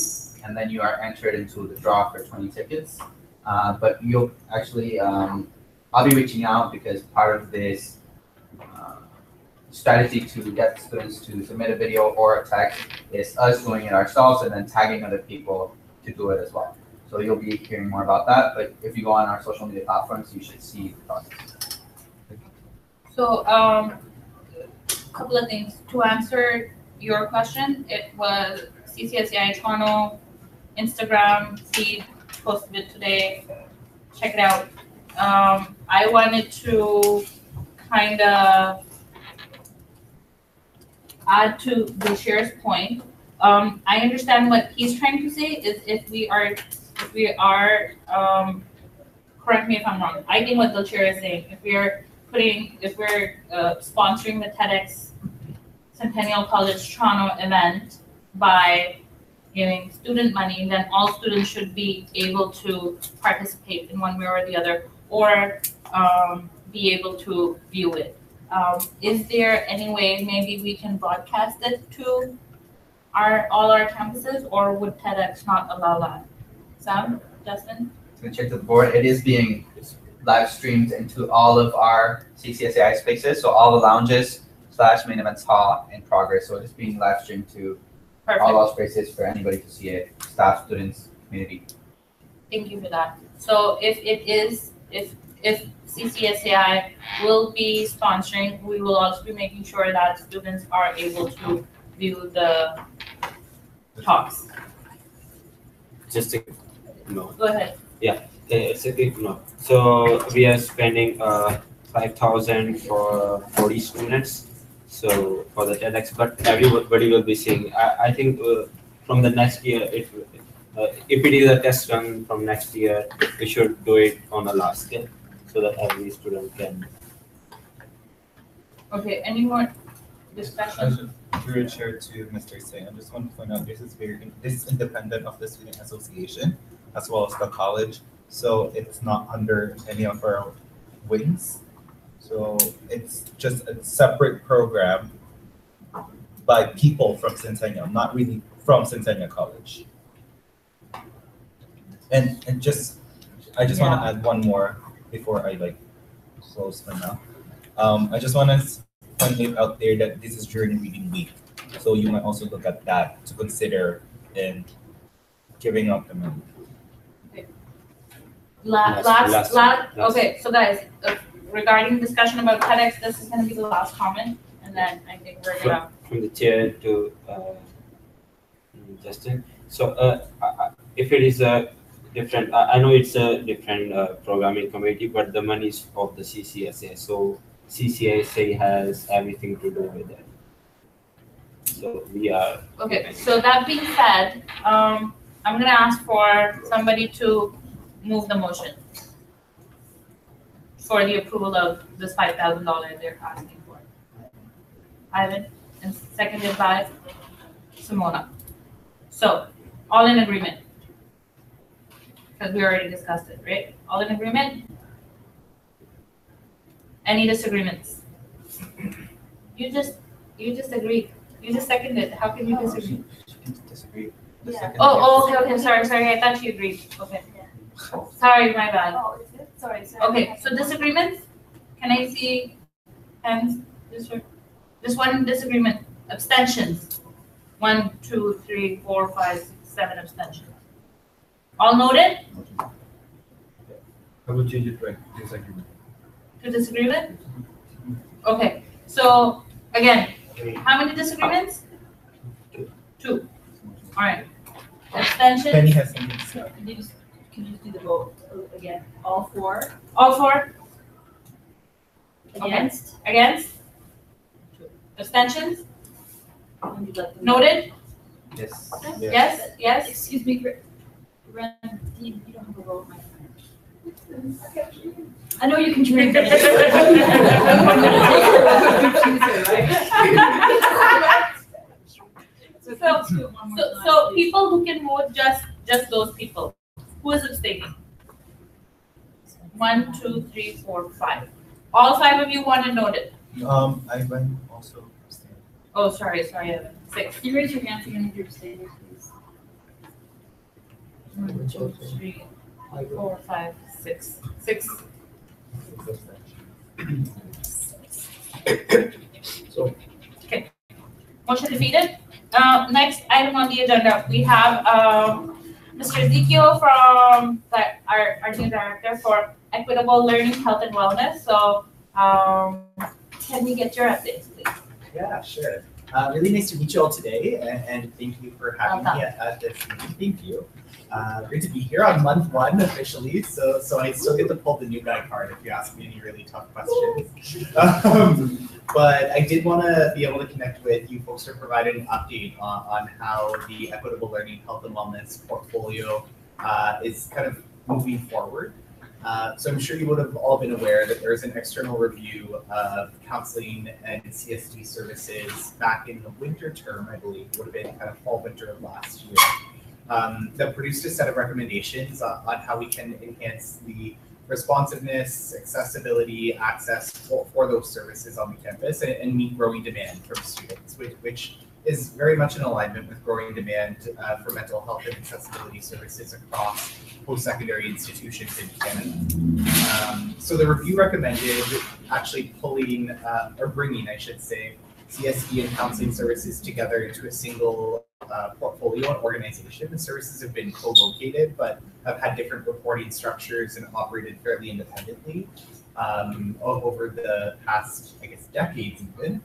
and then you are entered into the draw for 20 tickets. But you'll actually, I'll be reaching out because part of this strategy to get students to submit a video or a text is us doing it ourselves and then tagging other people to do it as well. So you'll be hearing more about that, but if you go on our social media platforms, you should see the process. So, couple of things. To answer your question, it was CCSAI Toronto, Instagram, feed, posted it today. Check it out. I wanted to kind of add to the chair's point. I understand what he's trying to say is if we are if we are, correct me if I'm wrong, I think what the chair is saying, if we're sponsoring the TEDx Centennial College Toronto event by giving student money, then all students should be able to participate in one way or the other, or be able to view it. Is there any way maybe we can broadcast it to all our campuses, or would TEDx not allow that? Sam, Justin? To check the board, it is being live streamed into all of our CCSAI spaces, so all the lounges / main events hall in progress. So it's being live streamed to Perfect. all our spaces for anybody to see it, staff, students, community. Thank you for that. So if CCSAI will be sponsoring, we will also be making sure that students are able to view the talks. Just a no. Go ahead. It's a big no. So we are spending 5,000 for 40 students. So for the TEDx, but everybody will be seeing. I think from the next year, if it is a test run from next year, we should do it on a large scale so that every student can. Okay, any more discussion? Through the chair to Mr. Singh, I just want to point out this is independent of the student association as well as the college. So it's not under any of our wings. So it's just a separate program by people from Centennial, not really from Centennial College. And I just want to add one more before I close for now. I just want to point it out there that this is during reading week, so you might also look at that to consider in giving up the money. Last. Okay, so guys, regarding discussion about TEDx, this is going to be the last comment, and then I think we're gonna. From the chair to Justin. So if it is a different, I know it's a different programming committee, but the money is of the CCSA. So CCSA has everything to do with it. So we are. Okay, so that being said, I'm gonna ask for somebody to move the motion for the approval of this $5,000 they're asking for. Ivan, and seconded by Simona. So, all in agreement? Because we already discussed it, right? All in agreement? Any disagreements? You just agreed. You just seconded. How can you disagree? Disagree. Yeah. Oh, okay, sorry. I thought you agreed. Okay. Sorry, my bad. Oh, is it? Sorry. Okay, so disagreements? Can I see hands? Just one disagreement. Abstentions? 1, 2, 3, 4, 5, 6, 7 abstentions. All noted? I would change it to disagreement. To disagreement? Okay, so again, how many disagreements? 2. All right. Abstentions? Penny has something to say. Can you do the vote again? All four? All 4? Against? Against? Abstentions? When you let them know. Noted? Yes. Yes? Excuse me, Ren, you don't have a vote, my friend. I know you can drink. So people who can vote, just those people. Who is abstaining? 1, 2, 3, 4, 5. All 5 of you want to note it. Ivan also abstained. Oh, sorry, Evan. 6. Can you raise your hands again if you're abstaining, please? 1, 2, 3, 4, 5, 6. 6. So, okay. Motion defeated. Next item on the agenda, we have Mr. Ezekiel from our team director for Equitable Learning, Health and Wellness. So, can we get your updates, please? Yeah, sure. Really nice to meet you all today, and thank you for having me at this meeting. Thank you. Great to be here on month 1 officially, so I still get to pull the new guy card if you ask me any really tough questions. But I did want to be able to connect with you folks to provide an update on how the Equitable Learning, Health and Wellness portfolio is kind of moving forward. So I'm sure you would have all been aware that there's an external review of counseling and CSD services back in the winter term, I believe, would have been kind of fall winter of last year, that produced a set of recommendations on how we can enhance the responsiveness, accessibility, access for those services on the campus and meet growing demand from students, which is very much in alignment with growing demand for mental health and accessibility services across post-secondary institutions in Canada. So the review recommended actually pulling, or bringing, I should say, CSD and counseling services together into a single portfolio and organization. The services have been co-located, but have had different reporting structures and operated fairly independently over the past, I guess, decades even.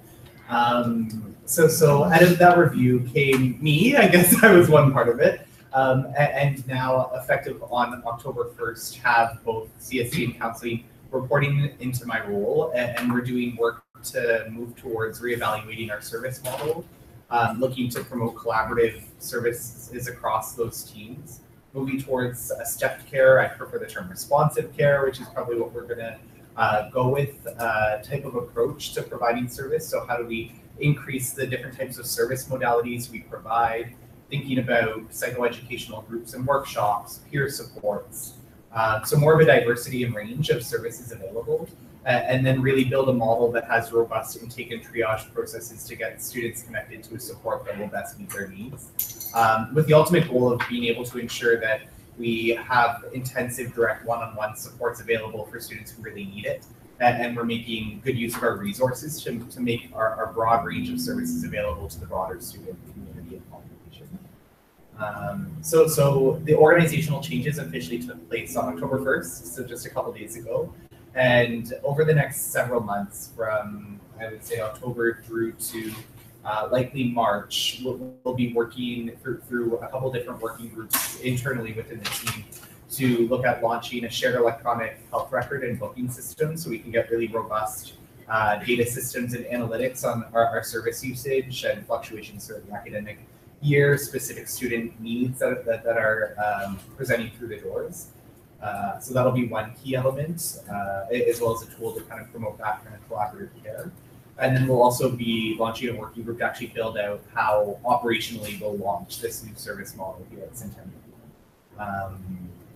So out of that review came me, I guess I was one part of it, and now effective on October 1st have both CSD and counseling reporting into my role, and we're doing work to move towards reevaluating our service model, looking to promote collaborative services across those teams, moving towards a stepped care. I prefer the term responsive care, which is probably what we're gonna go with type of approach to providing service. So how do we increase the different types of service modalities we provide, thinking about psychoeducational groups and workshops, peer supports, so more of a diversity and range of services available, and then really build a model that has robust intake and triage processes to get students connected to a support that will best meet their needs, with the ultimate goal of being able to ensure that we have intensive direct one-on-one supports available for students who really need it, and we're making good use of our resources to make our broad range of services available to the broader student community and population. So the organizational changes officially took place on October 1st, so just a couple days ago. And over the next several months, from I would say October through to likely March, we'll be working through a couple different working groups internally within the team to look at launching a shared electronic health record and booking system so we can get really robust data systems and analytics on our service usage and fluctuations throughout the academic year, specific student needs that are presenting through the doors. So that'll be one key element, as well as a tool to kind of promote that kind of collaborative care. And then we'll also be launching a working group to actually build out how operationally we'll launch this new service model here at Centennial.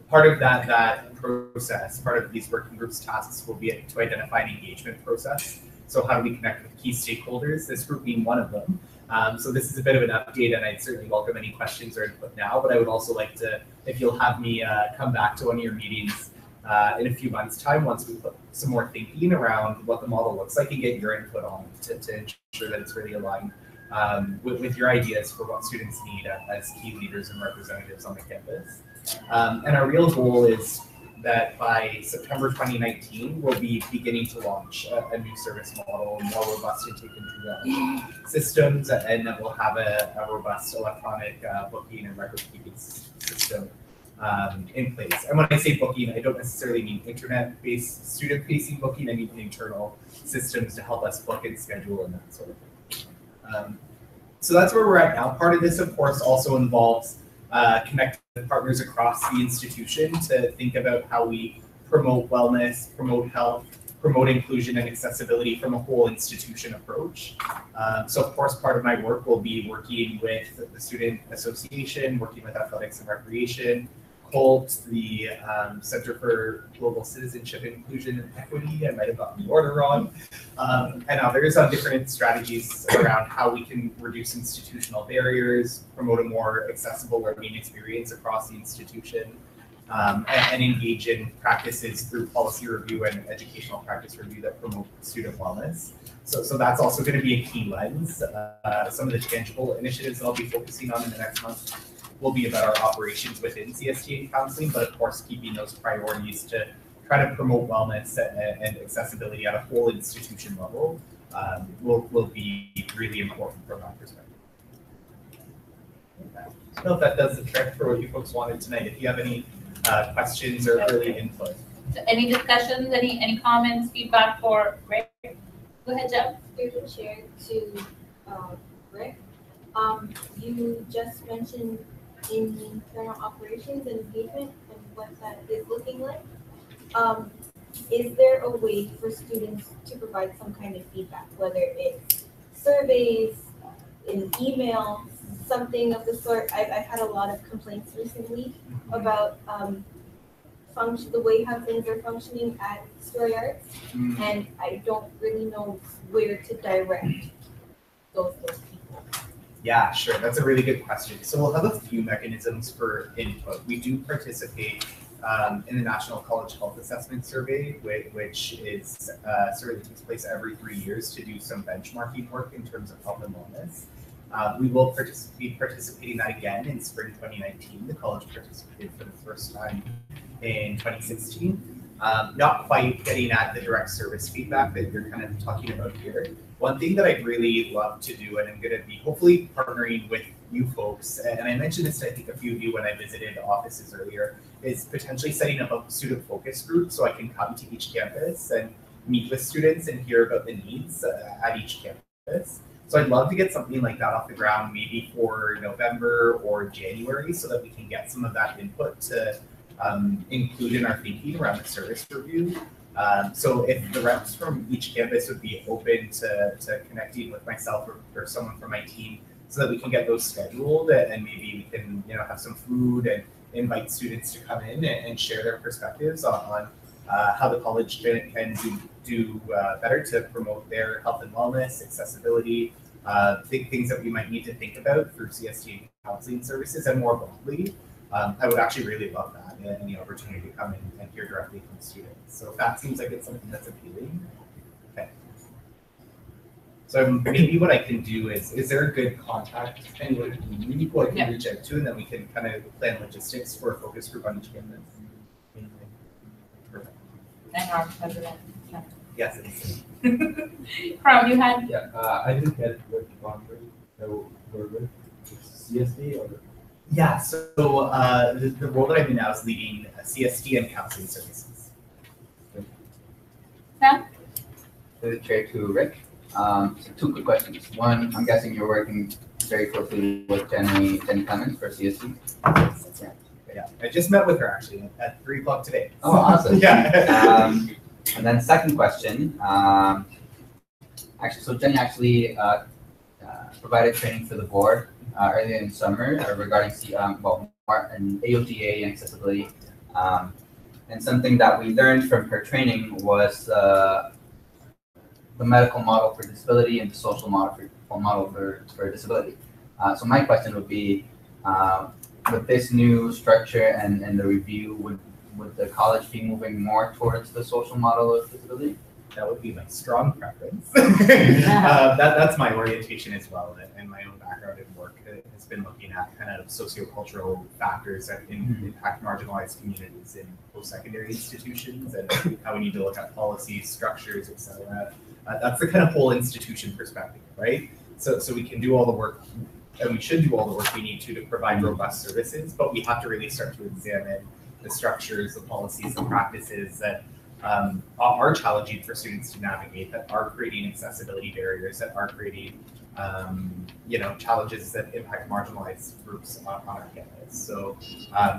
Part of that process, part of these working groups' tasks will be to identify an engagement process. So how do we connect with key stakeholders, this group being one of them. So this is a bit of an update, and I'd certainly welcome any questions or input now, but I would also like to, if you'll have me come back to one of your meetings in a few months' time, once we put some more thinking around what the model looks like and get your input on it to ensure that it's really aligned with your ideas for what students need as key leaders and representatives on the campus. And our real goal is that by September 2019, we'll be beginning to launch a new service model, more robust intake and triage systems, and then we'll have a robust electronic booking and record keeping system in place. And when I say booking, I don't necessarily mean internet-based student-facing booking. I mean internal systems to help us book and schedule and that sort of thing. So that's where we're at now. Part of this, of course, also involves connecting with partners across the institution to think about how we promote wellness, promote health, promote inclusion and accessibility from a whole institution approach. So of course, part of my work will be working with the Student Association, working with Athletics and Recreation, COLT, the Center for Global Citizenship, Inclusion and Equity, I might have gotten the order wrong, and others on different strategies around how we can reduce institutional barriers, promote a more accessible learning experience across the institution, and engage in practices through policy review and educational practice review that promote student wellness. So that's also going to be a key lens. Some of the tangible initiatives that I'll be focusing on in the next month will be about our operations within CST and counseling, but of course keeping those priorities to try to promote wellness and accessibility at a whole institution level will be really important from that perspective. I don't know if that does the trick for what you folks wanted tonight. If you have any questions or early input. So any discussions, any comments, feedback for Rick? Go ahead, Jeff. Through the chair to Rick. You just mentioned in the internal operations and engagement and what that is looking like. Is there a way for students to provide some kind of feedback, whether it's surveys, in email, something of the sort? I've had a lot of complaints recently about the way how things are functioning at Story Arts, and I don't really know where to direct those people. Yeah, sure. That's a really good question. So we'll have a few mechanisms for input. We do participate in the National College Health Assessment Survey, which is a survey that takes place every 3 years to do some benchmarking work in terms of health and wellness. We will be participating in that again in spring 2019. The college participated for the first time in 2016. Not quite getting at the direct service feedback that you're kind of talking about here. One thing that I'd really love to do, and I'm going to be hopefully partnering with you folks, and I mentioned this to I think a few of you when I visited offices earlier, is potentially setting up a student focus group so I can come to each campus and meet with students and hear about the needs at each campus. So I'd love to get something like that off the ground maybe for November or January so that we can get some of that input to include in our thinking around the service review. So if the reps from each campus would be open to connecting with myself or someone from my team so that we can get those scheduled and maybe we can have some food and invite students to come in and share their perspectives on how the college can do better to promote their health and wellness, accessibility, things that we might need to think about through CST counseling services and more broadly. I would actually really love that and the opportunity to come in and hear directly from students. So if that seems like it's something that's appealing, okay. So maybe what I can do is there a good contact, anyone who I can reach out to, and then we can kind of plan logistics for a focus group on each campus? Perfect. And our president. Yes, it is. From you had? Yeah, I didn't get what department we're with. It's CSD or? Yeah, so the role that I'm in now is leading CST and counseling services. Sam? Through the chair to Rick. So 2 quick questions. One, I'm guessing you're working very closely with Jenny Clemens for CST. Yeah, I just met with her actually at 3 o'clock today. Oh, awesome. Yeah. And then second question, so Jenny actually provided training for the board earlier in summer regarding and AOTA and accessibility. And something that we learned from her training was the medical model for disability and the social model for disability. So my question would be, with this new structure and the review, would the college be moving more towards the social model of disability? That would be my strong preference. That's my orientation as well, and my own background in work has been looking at kind of sociocultural factors that impact marginalized communities in post-secondary institutions and how we need to look at policies, structures, etc. That's the kind of whole institution perspective, right? So we can do all the work, and we should do all the work we need to provide robust services, but we have to really start to examine the structures, the policies, the practices that are challenging for students to navigate, that are creating accessibility barriers, that are creating challenges that impact marginalized groups on our campus. So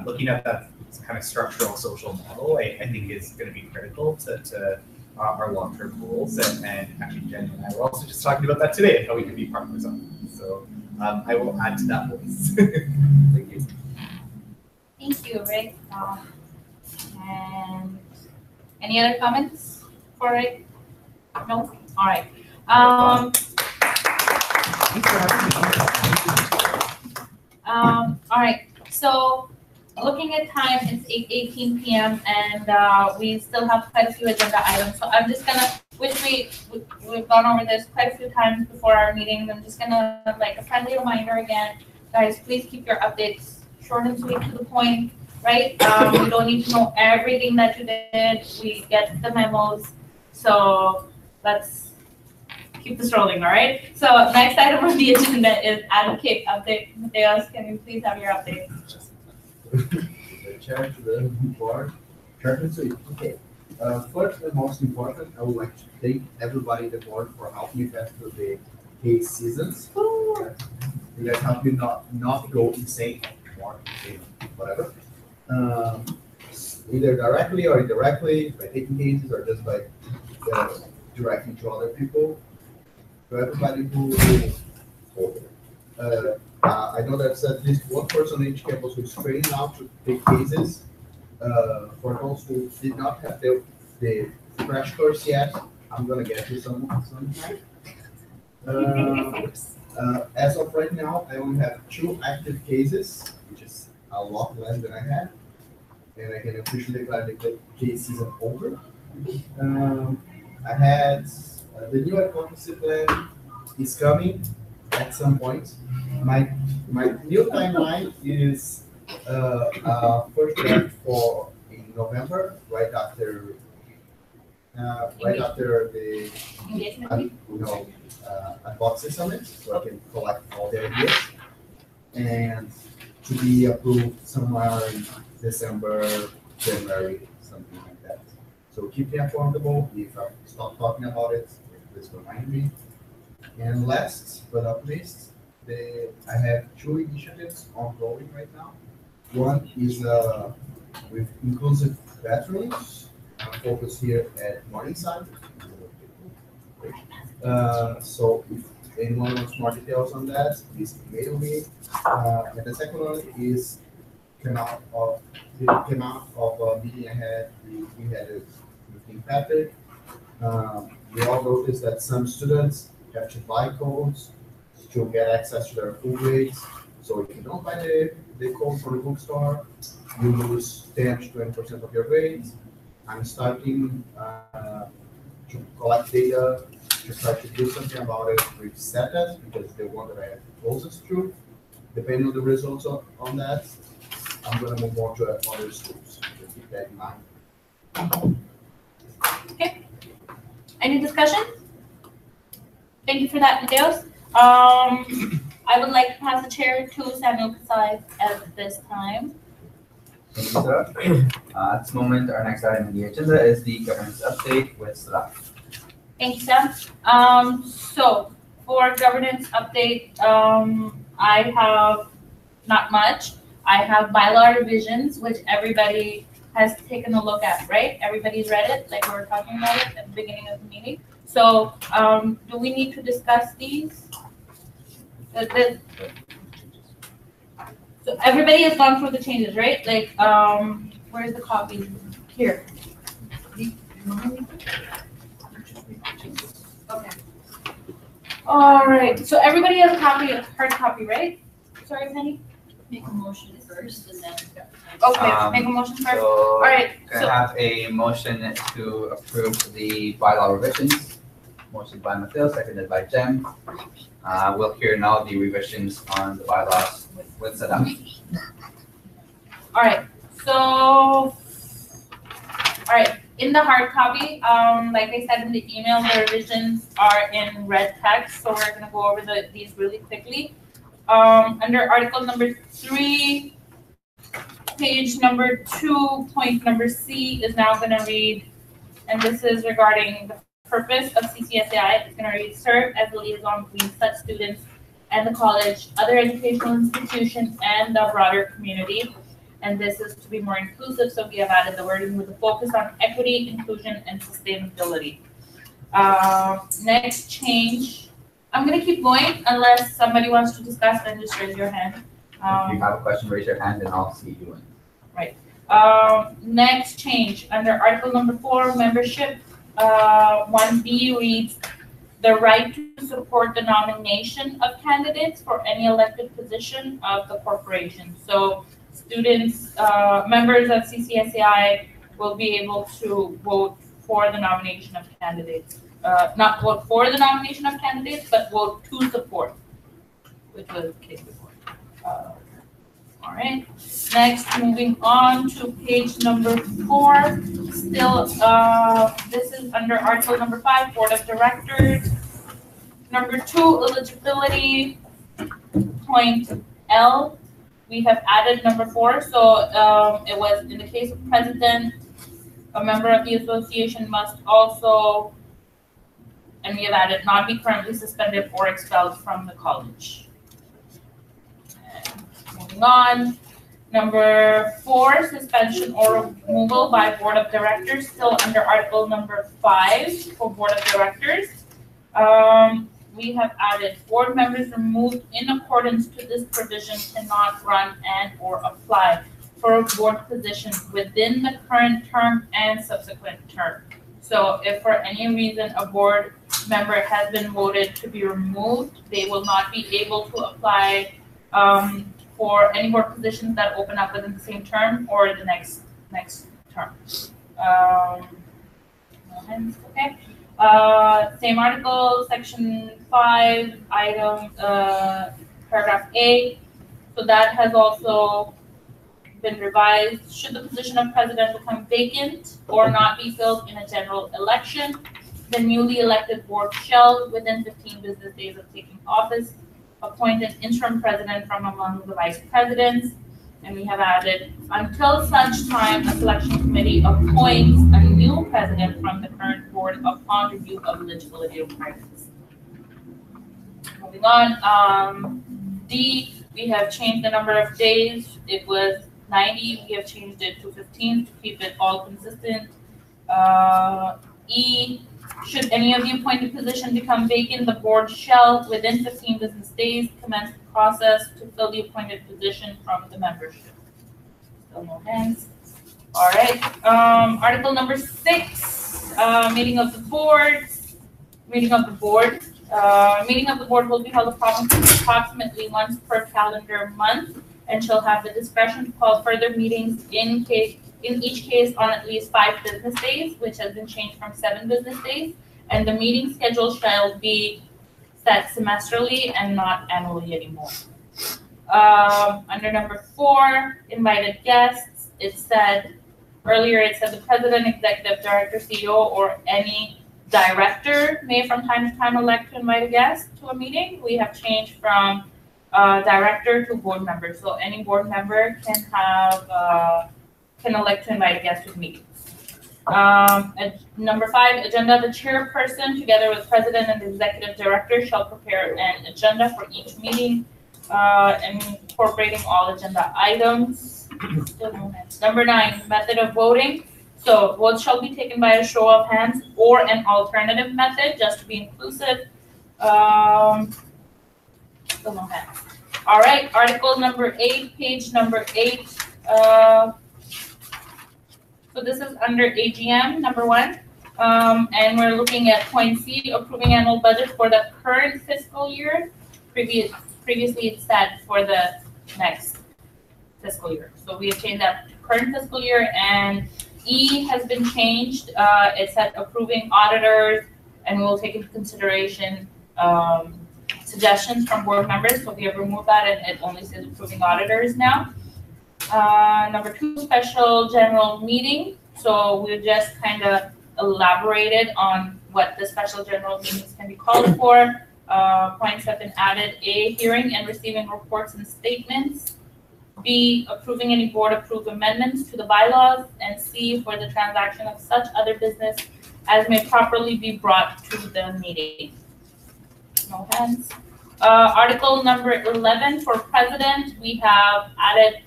looking at that kind of structural social model, I think is going to be critical to our long-term goals. And actually, Jen and I were also just talking about that today and how we can be partners on that. So I will add to that voice. Thank you. Thank you, Rick. And any other comments for Rick? No? All right. All right. So looking at time, it's 8:18 p.m. and we still have quite a few agenda items. So I'm just gonna, we've gone over this quite a few times before our meetings. I'm just gonna like a friendly reminder again, guys. Please keep your updates short and sweet to the point. Right? We don't need to know everything that you did. We get the memos. So let's keep this rolling, all right? So next item on the agenda is advocate update. Mateos, can you please have your update? The chair to the board. Okay. First and most important, I would like to thank everybody on the board for helping me get through the hay seasons. You guys helped me not go insane more, whatever. Either directly or indirectly, by taking cases or just by directing to other people. To everybody who I know there's at least one person on each campus who's training out to take cases. For those who did not have the crash course yet, I'm gonna get you sometime. As of right now, I only have 2 active cases, which is a lot less than I had, and I can officially declare the case season over. I had the new advocacy plan is coming at some point. My new timeline is first draft for in November, right after the Engagement. advocacy summit, so I can collect all the ideas and to be approved somewhere in December, January, something like that. So keep me affordable. If I stop talking about it, please remind me. And last but not least, I have 2 initiatives ongoing right now. One is with inclusive bathrooms. I'm focused here at Morningside. So if anyone wants more details on that, please email me. And the second one is came out of a meeting I had. We had it with King Patrick. We all noticed that some students have to buy codes to get access to their full grades. So if you don't buy the code from the bookstore, you lose 10 to 20% of your grades. I'm starting to collect data to try to do something about it with SETAs, because the one that I have closest to. Depending on the results on that, I'm going to move on to other schools. So keep that in mind. Okay. Any discussion? Thank you for that, Mateos. I would like to pass the chair to Samuel Kasai at this time. Thank you, sir. At this moment, our next item on the agenda is the governance update with staff. Thank you, Sam. So for governance update, I have not much. I have bylaw revisions, which everybody has taken a look at, right? Everybody's read it, like we were talking about it at the beginning of the meeting. So do we need to discuss these? So everybody has gone through the changes, right? Like, where's the copy? Here. Okay. All right. So everybody has a copy, a hard copy, right? Sorry, Penny. Make a motion first and then. Okay. Make a motion first. So, All right. Can I have a motion to approve the bylaw revisions? Motion by Mateo, seconded by Jem. We'll hear now the revisions on the bylaws with Saddam. All right. So, all right. In the hard copy, like I said in the email, the revisions are in red text, so we're gonna go over these really quickly. Under article number 3, page number 2, point number C is now gonna read, and this is regarding the purpose of CCSAI. It's gonna read, serve as a liaison between such students and the college, other educational institutions, and the broader community. And this is to be more inclusive, so we have added the wording with a focus on equity, inclusion, and sustainability. Next change, I'm gonna keep going unless somebody wants to discuss, then just raise your hand. If you have a question, raise your hand and I'll see you in. Right. Next change, under article number 4, membership, 1B reads, the right to support the nomination of candidates for any elected position of the corporation. So students, members of CCSAI will be able to vote for the nomination of candidates. Not vote for the nomination of candidates, but vote to support, which was the case before. All right. Next, moving on to page number 4. Still, this is under article number 5, Board of Directors. Number 2, eligibility, point L. We have added number 4. So it was in the case of president, a member of the association must also, and we have added, not be currently suspended or expelled from the college. And moving on, Number 4, suspension or removal by Board of Directors, still under Article number 5 for Board of Directors. We have added board members removed in accordance to this provision cannot run and or apply for a board position within the current term and subsequent term. So if for any reason a board member has been voted to be removed, they will not be able to apply for any board positions that open up within the same term or the next term. Okay. Same article, section 5, item paragraph A. So that has also been revised. Should the position of president become vacant or not be filled in a general election, the newly elected board shall, within 15 business days of taking office, appoint an interim president from among the vice presidents. And we have added, until such time a selection committee appoints a new president from the current board upon review of eligibility requirements. Moving on, D, we have changed the number of days. It was 90, we have changed it to 15 to keep it all consistent. E, should any of the appointed position become vacant, the board shall, within 15 business days, commence the process to fill the appointed position from the membership. Still no hands. All right. Article number 6, meeting of the board. Meeting of the board will be held approximately once per calendar month and shall have the discretion to call further meetings in each case on at least 5 business days, which has been changed from 7 business days, and the meeting schedule shall be set semesterally and not annually anymore. Under number 4, invited guests, earlier it said the president, executive director, CEO, or any director may from time to time elect to invite a guest to a meeting. We have changed from director to board member, so any board member can elect to invite a guest to the meeting. Number 5, agenda. The chairperson, together with president and executive director, shall prepare an agenda for each meeting, incorporating all agenda items. Number 9, method of voting. So votes shall be taken by a show of hands or an alternative method, just to be inclusive. All right, article number 8, page number 8. So this is under AGM, number 1. And we're looking at point C, approving annual budget for the current fiscal year. Previously it said for the next fiscal year. So we have changed that to current fiscal year, and E has been changed. It said approving auditors, and we'll take into consideration suggestions from board members. So we have removed that, and it only says approving auditors now. Number 2, special general meeting. So we just kind of elaborated on what the special general meetings can be called for. Points have been added. A, hearing and receiving reports and statements. B, approving any board approved amendments to the bylaws. And C, for the transaction of such other business as may properly be brought to the meeting. No hands. Article number 11, for president, we have added,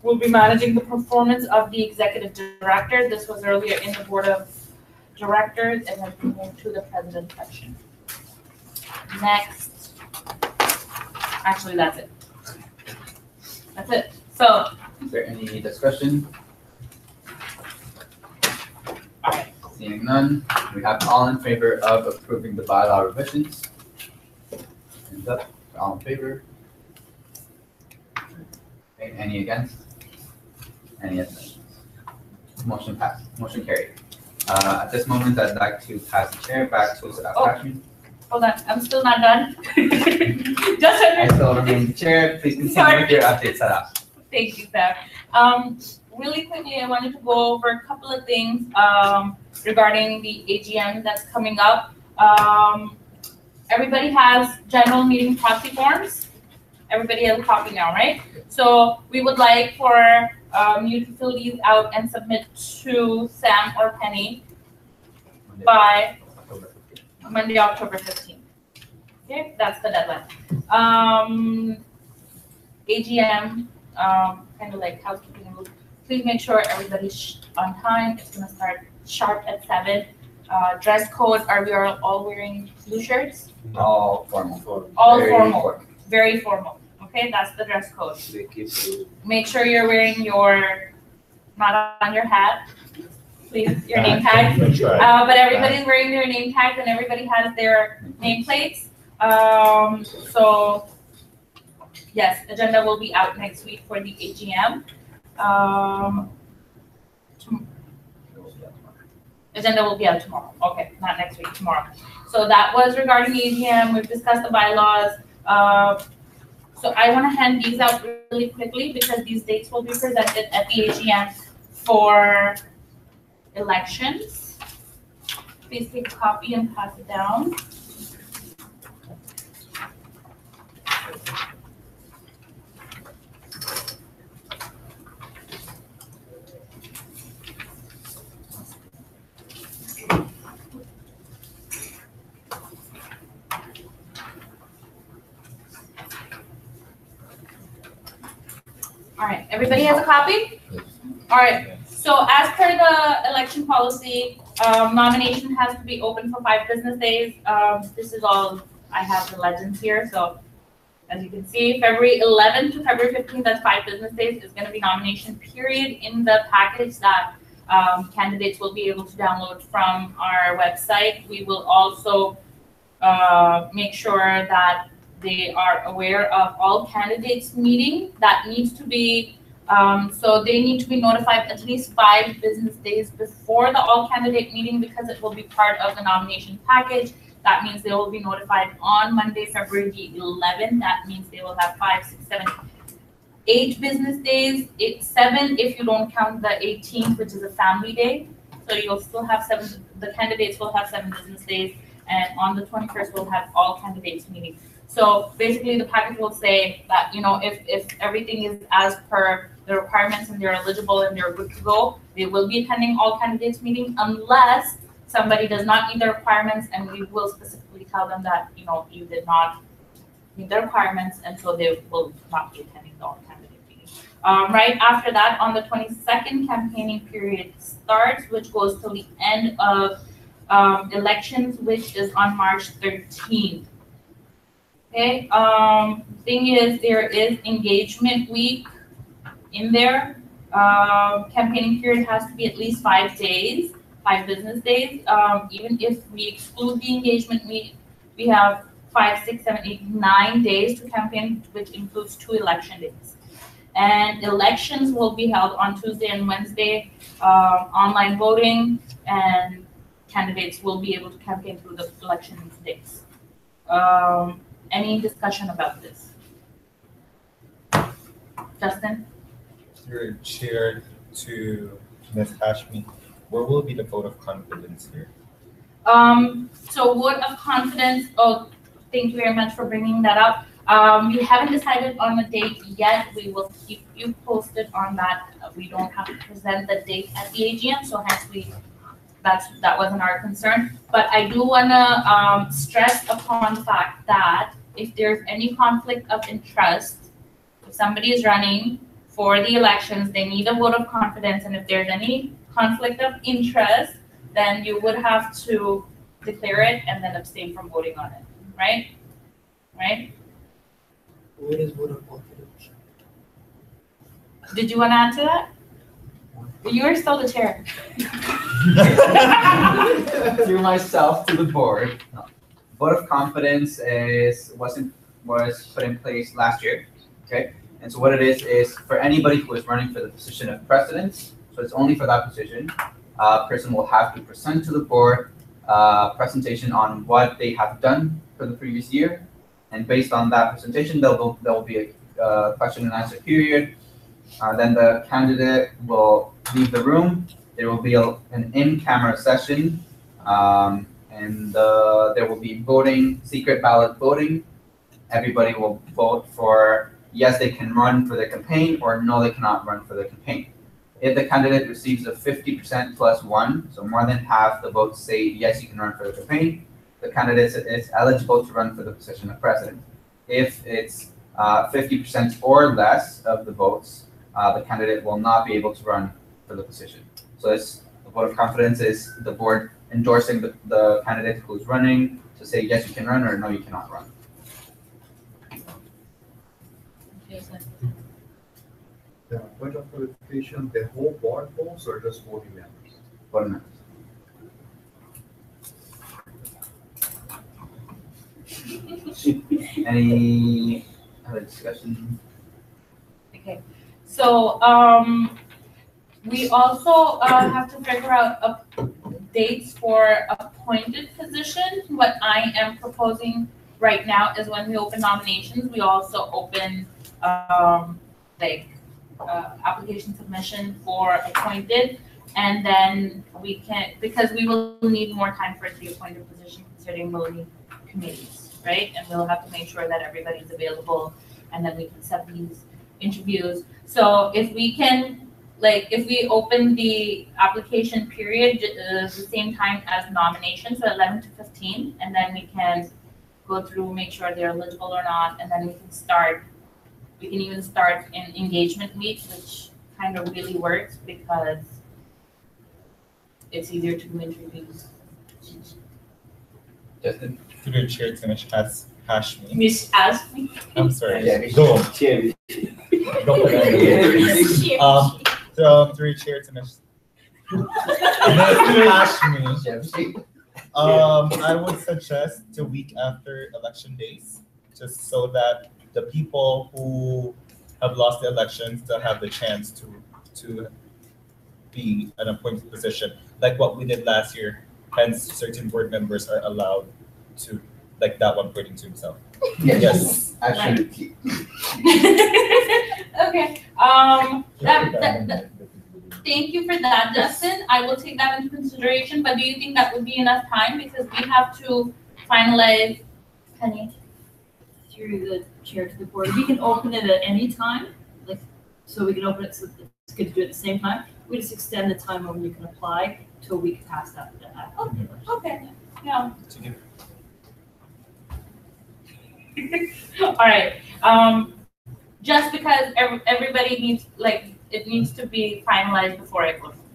will be managing the performance of the executive director. This was earlier in the board of directors and has been moved to the president section. Next. Actually, that's it. That's it. So, is there any discussion? Seeing none, we have all in favor of approving the bylaw revisions. Hands up, all in favor. Okay, any against? Any abstentions? Motion passed. Motion carried. At this moment, I'd like to pass the chair back to Staff Ashmi. Hold on, I'm still not done. I still remain the chair. Please continue with your update setup. Thank you, Staff. Really quickly, I wanted to go over a couple of things regarding the AGM that's coming up. Everybody has general meeting proxy forms. Everybody has a copy now, right? So we would like for you to fill these out and submit to Sam or Penny by Monday, October 15th. Okay, that's the deadline. AGM kind of like housekeeping rules. Please make sure everybody's on time. It's gonna start sharp at 7. Dress code, we all wearing blue shirts? All formal. All Very formal, very formal. Okay, that's the dress code. Make sure you're wearing not on your hat, please, your name tag. But everybody's wearing their name tags and everybody has their nameplates. So yes, agenda will be out next week for the AGM. Agenda will be out tomorrow. Okay, not next week, tomorrow. So that was regarding the AGM. We've discussed the bylaws. So I want to hand these out really quickly because these dates will be presented at the AGM for elections. Please take a copy and pass it down. All right, everybody has a copy? All right, so as per the election policy, nomination has to be open for 5 business days. This is all, I have the legends here, so as you can see, February 11th to February 15th, that's 5 business days, is gonna be nomination period in the package that candidates will be able to download from our website. We will also make sure that they are aware of all candidates meeting that needs to be, so they need to be notified at least 5 business days before the all candidate meeting because it will be part of the nomination package. That means they will be notified on Monday, February the 11th. That means they will have 5, 6, 7, 8 business days. 7 if you don't count the 18th, which is a family day. So you'll still have 7, the candidates will have 7 business days. And on the 21st, we'll have all candidates meeting. So basically the package will say that, you know, if everything is as per the requirements and they're eligible and they're good to go, they will be attending all candidates meeting unless somebody does not meet the requirements, and we will specifically tell them that, you know, you did not meet the requirements, and so they will not be attending the all candidate meeting. Right after that, on the 22nd, campaigning period starts, which goes till the end of elections, which is on March 13th. Okay, thing is, there is engagement week in there. Campaigning period has to be at least 5 days, 5 business days. Even if we exclude the engagement week, we have 5, 6, 7, 8, 9 days to campaign, which includes 2 election days. And elections will be held on Tuesday and Wednesday, online voting, and candidates will be able to campaign through the election days. Any discussion about this? Justin? Your chair to Ms. Hashmi, where will be the vote of confidence here? So vote of confidence, oh, thank you very much for bringing that up. We haven't decided on the date yet. We will keep you posted on that. We don't have to present the date at the AGM, so hence that wasn't our concern. But I do wanna stress upon the fact that if there's any conflict of interest, if somebody is running for the elections, they need a vote of confidence, and if there's any conflict of interest, then you would have to declare it and then abstain from voting on it, right? Right? What is vote of confidence? Did you want to answer that? You are still the chair. Through myself to the board. Vote of confidence was put in place last year. Okay, and so what it is for anybody who is running for the position of president. So it's only for that position. A person will have to present to the board presentation on what they have done for the previous year, and based on that presentation, there will be a question and answer period. Then the candidate will leave the room. There will be an in-camera session, and there will be voting, secret ballot voting. Everybody will vote for yes, they can run for the campaign, or no, they cannot run for the campaign. If the candidate receives a 50% plus 1, so more than half the votes say yes, you can run for the campaign, the candidate is eligible to run for the position of president. If it's 50% or less of the votes, the candidate will not be able to run for the position. So this vote of confidence is the board endorsing the candidate who's running to say, yes, you can run, or no, you cannot run. Point of clarification, the whole board votes or just voting members? Voting members. Any other discussion? Okay, so we also have to figure out dates for appointed positions. What I am proposing right now is when we open nominations, we also open application submission for appointed, and then we can, because we will need more time for the appointed position considering we'll need committees, right? And we'll have to make sure that everybody's available, and then we can set these interviews. So if we can, if we open the application period the same time as nomination, so 11 to 15, and then we can go through, make sure they're eligible or not, and then we can start. We can even start in engagement week, which kind of really works because it's easier to do interviews. Justin? Through the chair to hash me. Miss asked me. I'm sorry. Yeah, Go. Go. So through chair to hash me. I would suggest the week after election days, just so that the people who have lost the elections still have the chance to be an appointed position, like what we did last year. Hence, certain board members are allowed to, like that one pointing to himself. Yes. Absolutely. Okay. Thank you for that, Justin. I will take that into consideration. But do you think that would be enough time, because we have to finalize? Penny. Through the chair to the board, we can open it at any time, so we can open it so it's good to do it at the same time. We just extend the time when you can apply to a week past after that. Okay. Yeah. All right. Just because everybody needs, it needs to be finalized before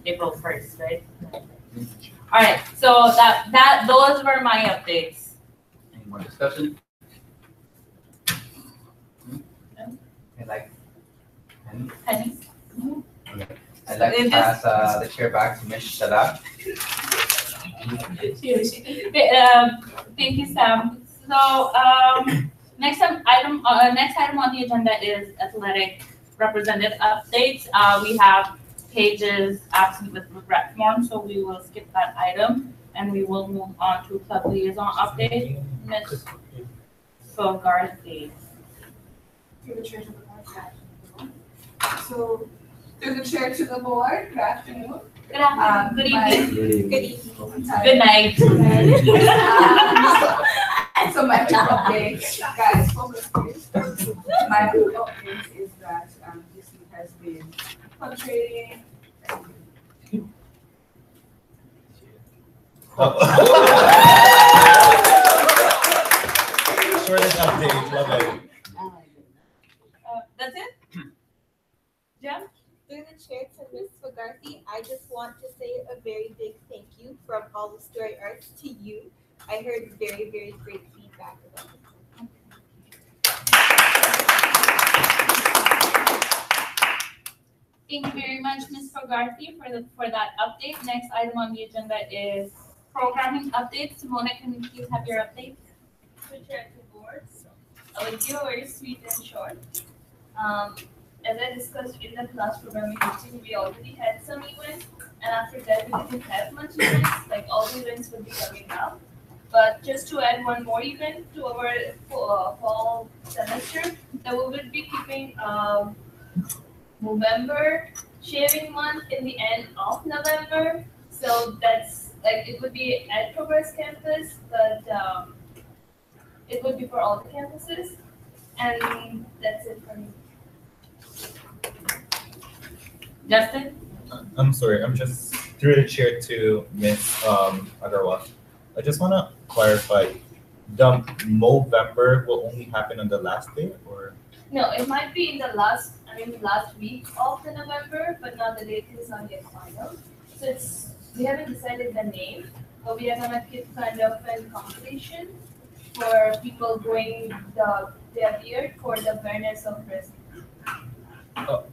April 1st, right? All right. So those were my updates. Any more discussion? Penny? Okay. I'd like to pass the chair back to Ms. Shada. Thank you, Sam. So next item on the agenda is athletic representative updates. We have Pages absent with regret form, so we will skip that item and we will move on to club liaison update. Ms. Fogarty. Through the chair to the board. So, through the chair to the board, good afternoon. Good afternoon. Good evening. Good evening. Good night. So my quick update, guys, focus please. My quick update is that this week has been fluctuating. Shortest update, love it. That's it? Jem? Through the chair to Ms. Fogarty, I just want to say a very big thank you from all the story arts to you. I heard very, very great feedback about it. Thank you very much, Ms. Fogarty, for that update. Next item on the agenda is programming updates. Simona, can we please have your update? To chair to boards. I will give a very sweet and short. As I discussed in the class programming meeting, we already had some events, and after that we didn't have much events. Like all the events will be coming up. But just to add one more event to our fall semester, that we will be keeping November shaving month in the end of November. So that's it would be at Progress campus, but it would be for all the campuses. And that's it for me. Justin? I'm sorry, I'm just through the chair to Ms. Agarwal. I just want to clarify, the Movember will only happen on the last day, or No, it might be in the last week of the November, but not the date is not yet final. So we haven't decided the name, but we are gonna keep kind of a competition for people going their year for the awareness of breast. Oh,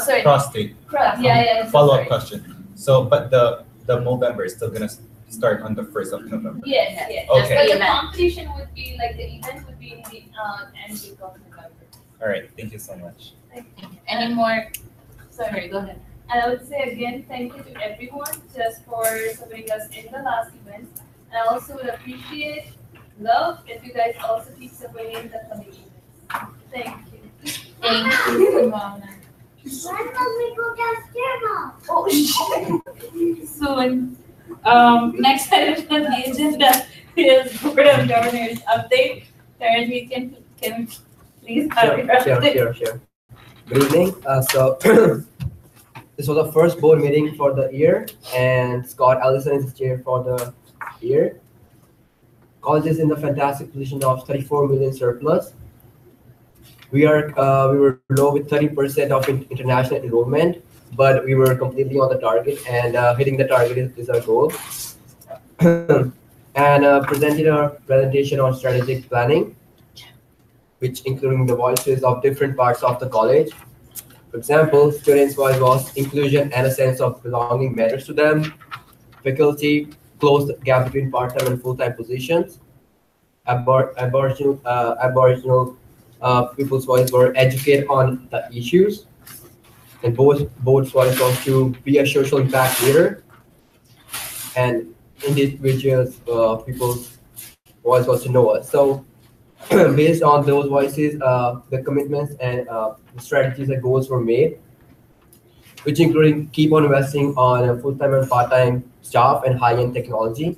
sorry. Prostate. Yeah. Follow-up Sorry. question. So, but the Movember is still gonna start on the 1st of November. Yes. Okay. But the competition would be like the event would be in the end week of November. All right. Thank you so much. Any more? Sorry, go ahead. And I would say again, thank you to everyone just for supporting us in the last event. And I also would love if you guys also keep supporting the coming events. Thank you. Thank you, Simona. Oh, shit. Soon. Next item on the agenda is Board of Governors update. Terrence, we can please have your update. Sure. Good evening. So this was the first board meeting for the year, and Scott Allison is the chair for the year. College is in the fantastic position of 34 million surplus. We were low with 30% of international enrollment, but we were completely on the target, and hitting the target is our goal. And presented a presentation on strategic planning, which including the voices of different parts of the college. For example, students' voice was inclusion and a sense of belonging matters to them. Faculty closed the gap between part-time and full-time positions. Aboriginal people's voice were educated on the issues. And board's voice was to be a social impact leader. And individuals, people's voice was to know us. So based on those voices, the commitments and the strategies and goals were made, which including keep on investing on full-time and part-time staff and high-end technology,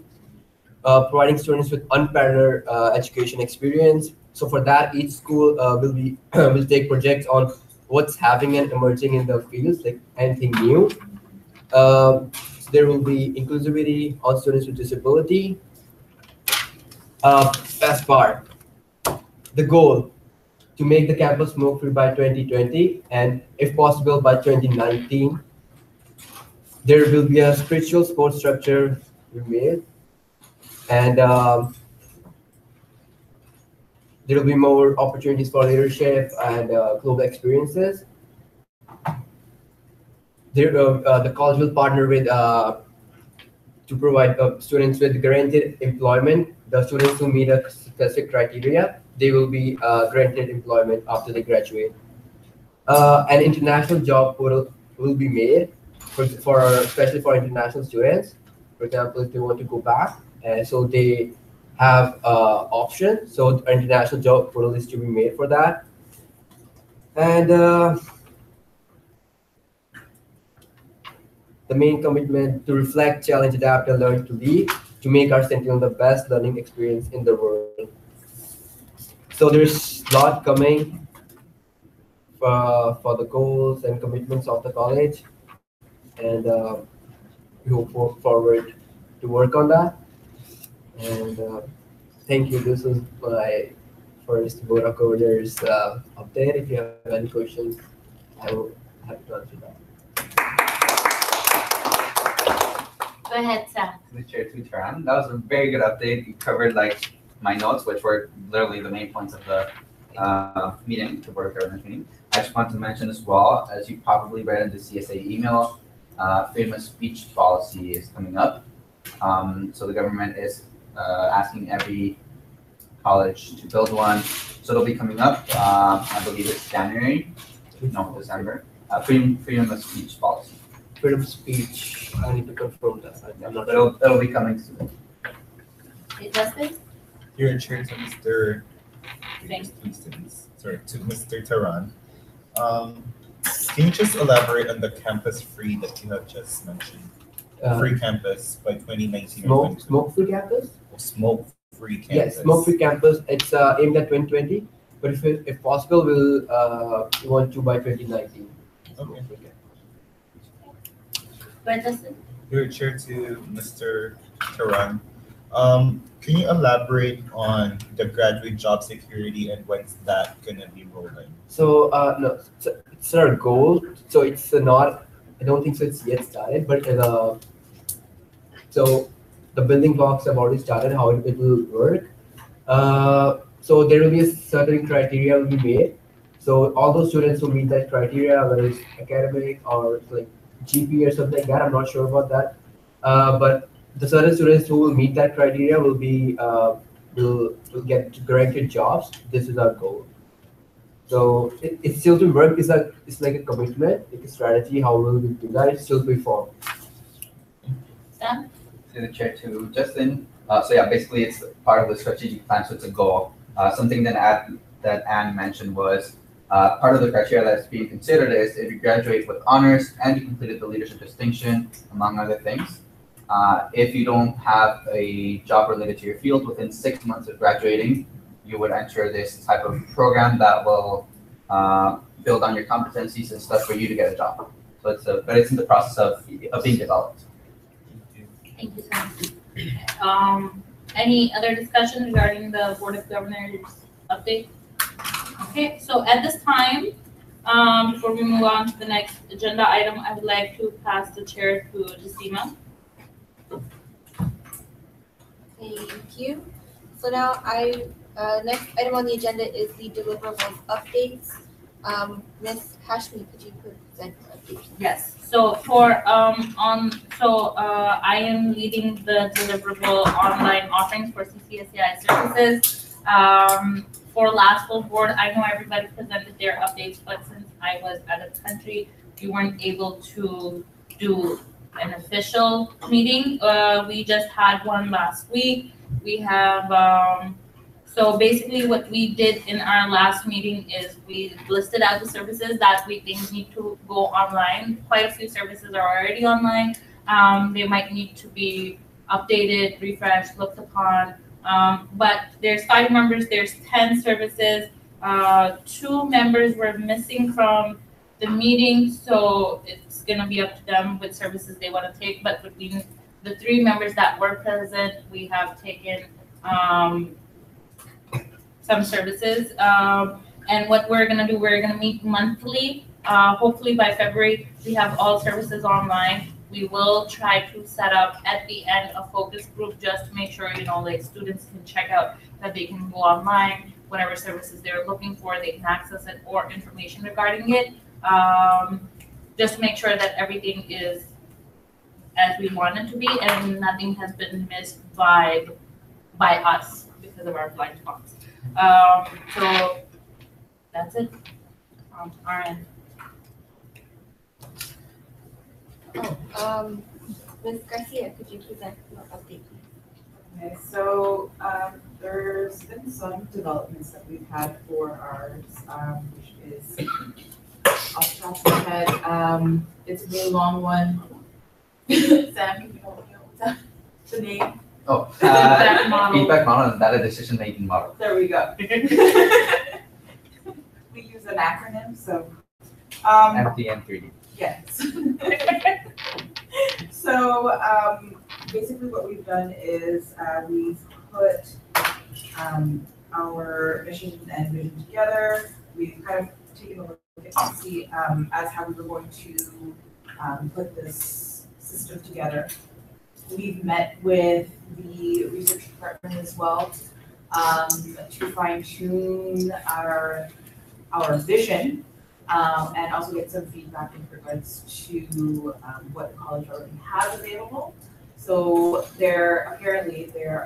providing students with unparalleled education experience. So for that, each school will take projects on what's happening and emerging in the fields, like anything new. There will be inclusivity on students with disability. Best part, the goal to make the campus smoke-free by 2020, and if possible by 2019. There will be a spiritual sports structure we made, and there will be more opportunities for leadership and global experiences. The college will partner with to provide students with guaranteed employment. The students who meet a specific criteria, they will be granted employment after they graduate. An international job portal will be made especially for international students. For example, if they want to go back, so they have option. So an international job portal is to be made for that. And the main commitment to reflect, challenge, adapt, and learn to lead, to make our Sentinel the best learning experience in the world. So there's a lot coming for the goals and commitments of the college, and we hope forward to work on that. And thank you. This is my first Board of Governors update. If you have any questions, I will have to answer that. Go ahead, Sam. The Chair Tucharan. That was a very good update. You covered like my notes, which were literally the main points of the meeting, the Board of Governors meeting. I just want to mention as well, as you probably read in the CSA email, freedom of speech policy is coming up. So the government is asking every college to build one. So it'll be coming up. I believe it's January, no, December. Freedom of speech policy. Freedom of speech, I need to confirm that. I'm not It'll be coming soon. Hey, Justin? You're in chair to Mr. Thanks. Sorry, to Mr. Taran. Can you just elaborate on the campus free that you have just mentioned? Free campus by 2019 or 2020? Smoke-free campus? Smoke-free campus. Yes, smoke-free campus. It's aimed at 2020, but if possible, we'll want to by 2019. Okay. Go ahead, Justin. You're chair to Mr. Taran. Can you elaborate on the graduate job security and when's that gonna be rolling? So no, it's our goal. So it's not. I don't think so. It's yet started, but so the building blocks have already started. How it will work. So there will be a certain criteria will be made. So all those students who meet that criteria, whether it's academic or like GP or something like that, I'm not sure about that. But the certain students who will meet that criteria will be will get guaranteed jobs. This is our goal. So it's still to work. It's like a commitment, like a strategy. How will we do that? It's still to be formed. Sam? To the chair to Justin. So yeah, basically it's part of the strategic plan, so it's a goal. Something that Anne mentioned was part of the criteria that's being considered is if you graduate with honors and you completed the leadership distinction, among other things. If you don't have a job related to your field within 6 months of graduating, you would enter this type of program that will build on your competencies and stuff for you to get a job. So but it's in the process of being developed. Thank you, Sam. Any other discussion regarding the Board of Governors update? Okay, so at this time, before we move on to the next agenda item, I would like to pass the chair to Jasima. Thank you. So now next item on the agenda is the deliverables updates. Ms. Hashmi, could you present the update? Yes. So I am leading the deliverable online offerings for CCSAI services. For last full board, I know everybody presented their updates, but since I was out of the country, we weren't able to do an official meeting. We just had one last week. We have so basically what we did in our last meeting is we listed out the services that we think need to go online. Quite a few services are already online. They might need to be updated, refreshed, looked upon. But there's 5 members, there's 10 services. 2 members were missing from the meeting, so it's gonna be up to them what services they wanna take. But between the 3 members that were present, we have taken some services. And what we're gonna do, we're gonna meet monthly. Hopefully by February, we have all services online. We will try to set up at the end a focus group just to make sure, like students can check out that they can go online, whatever services they're looking for, they can access it or information regarding it. Just to make sure that everything is as we want it to be and nothing has been missed by us because of our blind spots. So that's it on our end. Ms. Garcia, could you present your update, please? Okay, so there's been some developments that we've had for ours, which is off the top of my head. It's a really long one. Sam, can you help me out with that? The name? Oh, Feedback model. feedback model and data decision making model. There we go. We use an acronym, so. FDN 3D. Yes. So basically what we've done is we've put our mission and vision together. We've kind of taken a look at to see as how we were going to put this system together. We've met with the research department as well to fine tune our vision. And also get some feedback in regards to what the college already has available. So there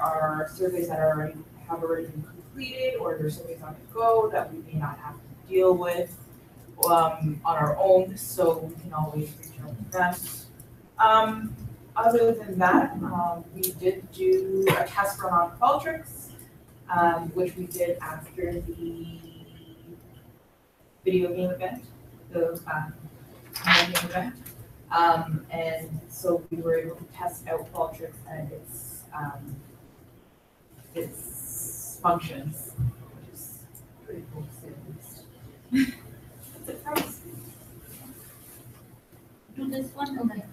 are surveys that have already been completed, or there's surveys on the go that we may not have to deal with on our own. So we can always reach out to them. Other than that, we did do a test run on Qualtrics, which we did after the video game event, the game event. And so we were able to test out Qualtrics and its functions, which is pretty cool to say the least. That's it for us. Do this one. Okay.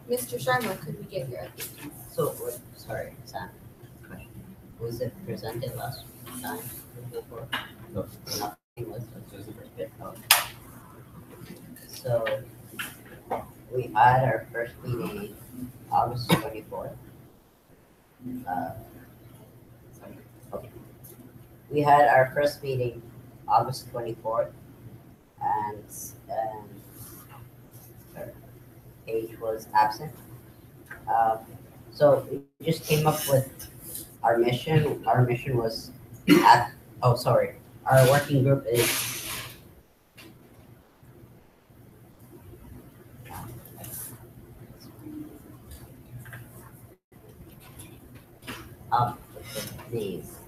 Mr. Sharma, could we get your update, please? So, sorry, Sam, question. Was it presented last time before? No. Nothing was, it was the first bit. Oh. So, we had our first meeting August 24th. Sorry. Okay. We had our first meeting August 24th, and Paige was absent. So we just came up with our mission. Our mission was our working group is these.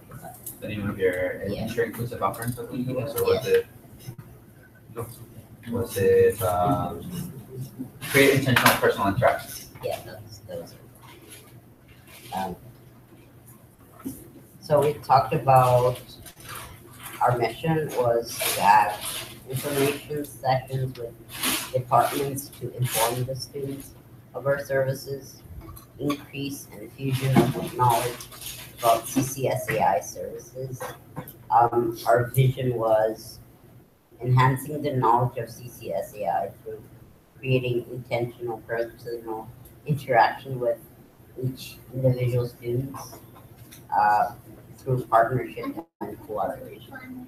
The name of your Yeah. ensure inclusive offerings for students, or was it? Was it create intentional personal interaction? Yeah, that was it. So we talked about our mission was to have information sessions with departments to inform the students of our services, increase and fusion of knowledge about CCSAI services. Our vision was enhancing the knowledge of CCSAI through creating intentional personal interaction with each individual student through partnership and collaboration.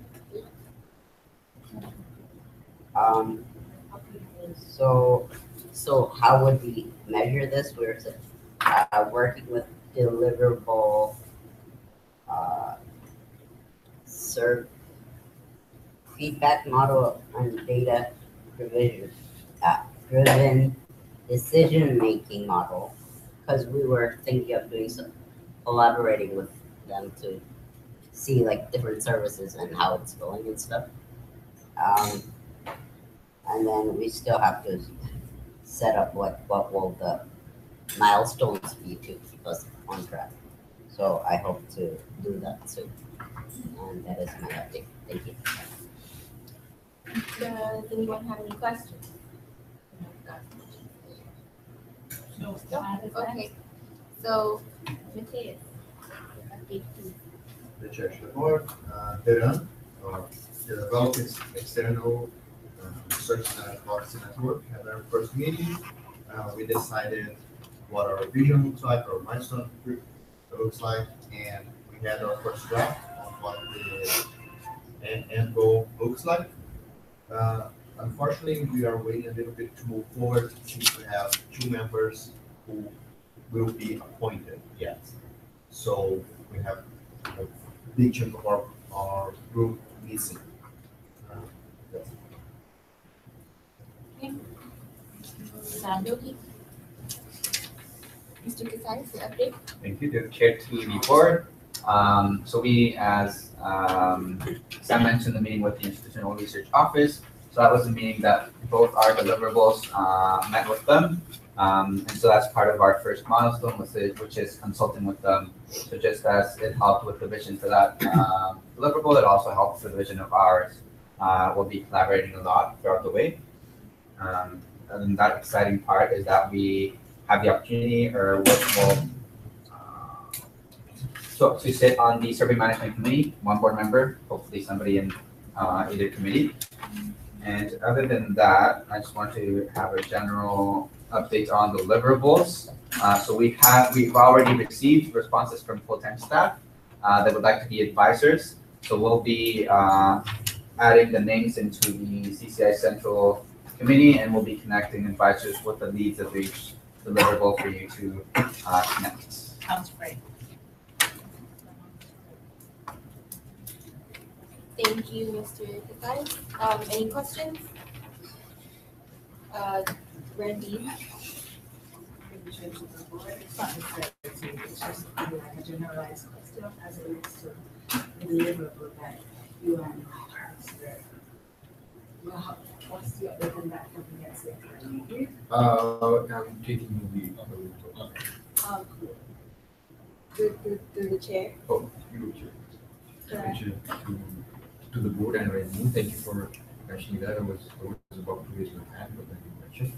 So how would we measure this? We're working with deliverable serve feedback model and data driven decision making model, because we were thinking of doing some collaborating with them to see like different services and how it's going and stuff. And then we still have to set up what will the milestones be to keep us on track. So I hope to do that soon. And that is my update. Thank you. Does anyone have any questions? No. Okay, so Matthias, update please. The church report, Tehran, developing external research policy network had our first meeting. We decided what our vision looks like, our milestone looks like, and we had our first draft of what the end goal looks like. Unfortunately, we are waiting a little bit to move forward to have 2 members who will be appointed yet. So we have a big chunk of our group missing. That's Okay. Mr. Kasai, your update? Thank you, the chair to the board. So we, as Sam mentioned, the meeting with the Institutional Research Office. So that was a meeting that both our deliverables met with them. And so that's part of our first milestone, which is consulting with them. So just as it helped with the vision for that deliverable, it also helped for the vision of ours. We'll be collaborating a lot throughout the way. And that exciting part is that we have the opportunity, or so to sit on the survey management committee, 1 board member, hopefully somebody in either committee. And other than that, I just want to have a general update on deliverables. So we've already received responses from full-time staff that would like to be advisors. So we'll be adding the names into the CCI Central Committee, and we'll be connecting advisors with the leads of each deliverable for you to connect. Sounds great. Thank you, Mr. Kasai. Any questions? Randy? It's not necessarily, it's just like a generalized question as it relates to the deliverable that you and well, what's the update on that from the next year? I'm taking the other route. Okay. Cool. Through the chair? Oh, you mentioned to the board and Randy, thank you for mentioning that. I was about to raise my hand, but then you mentioned,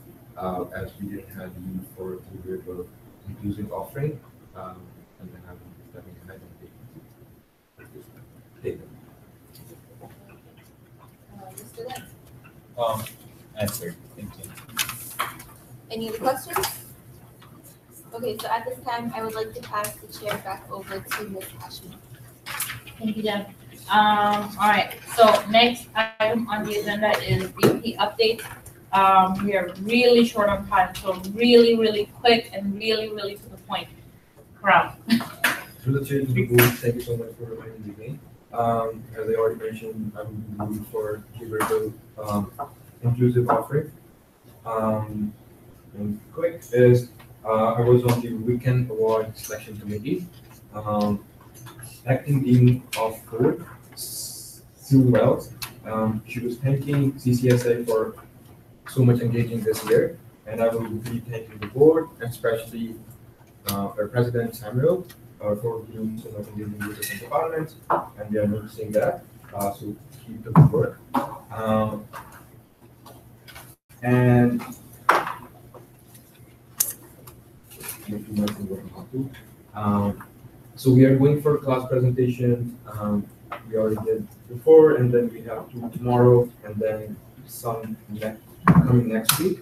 as we didn't have the need for a inclusive offering, and then I will be stepping ahead and take them. Mr. Lentz, Answered. Thank you. any other questions? Okay, so at this time, I would like to pass the chair back over to Ms. Ashman. Thank you, Deb. All right, so next item on the agenda is VP update. We are really short on time, so really, really quick and really, really to the point. Crowd. Through the chair to the board, thank you so much for reminding me again. As I already mentioned, I will be moving for Gilberto inclusive offering. And quick is I was on the weekend award selection committee. Acting Dean of Code, Sue Wells. She was thanking CCSAI for so much engaging this year, and I will be thanking the board, especially our president Samuel, for doing so much engaging with the central parliament, and we are noticing that. So keep up the work. And so we are going for class presentations. We already did before, and then we have two tomorrow, and then some coming next week.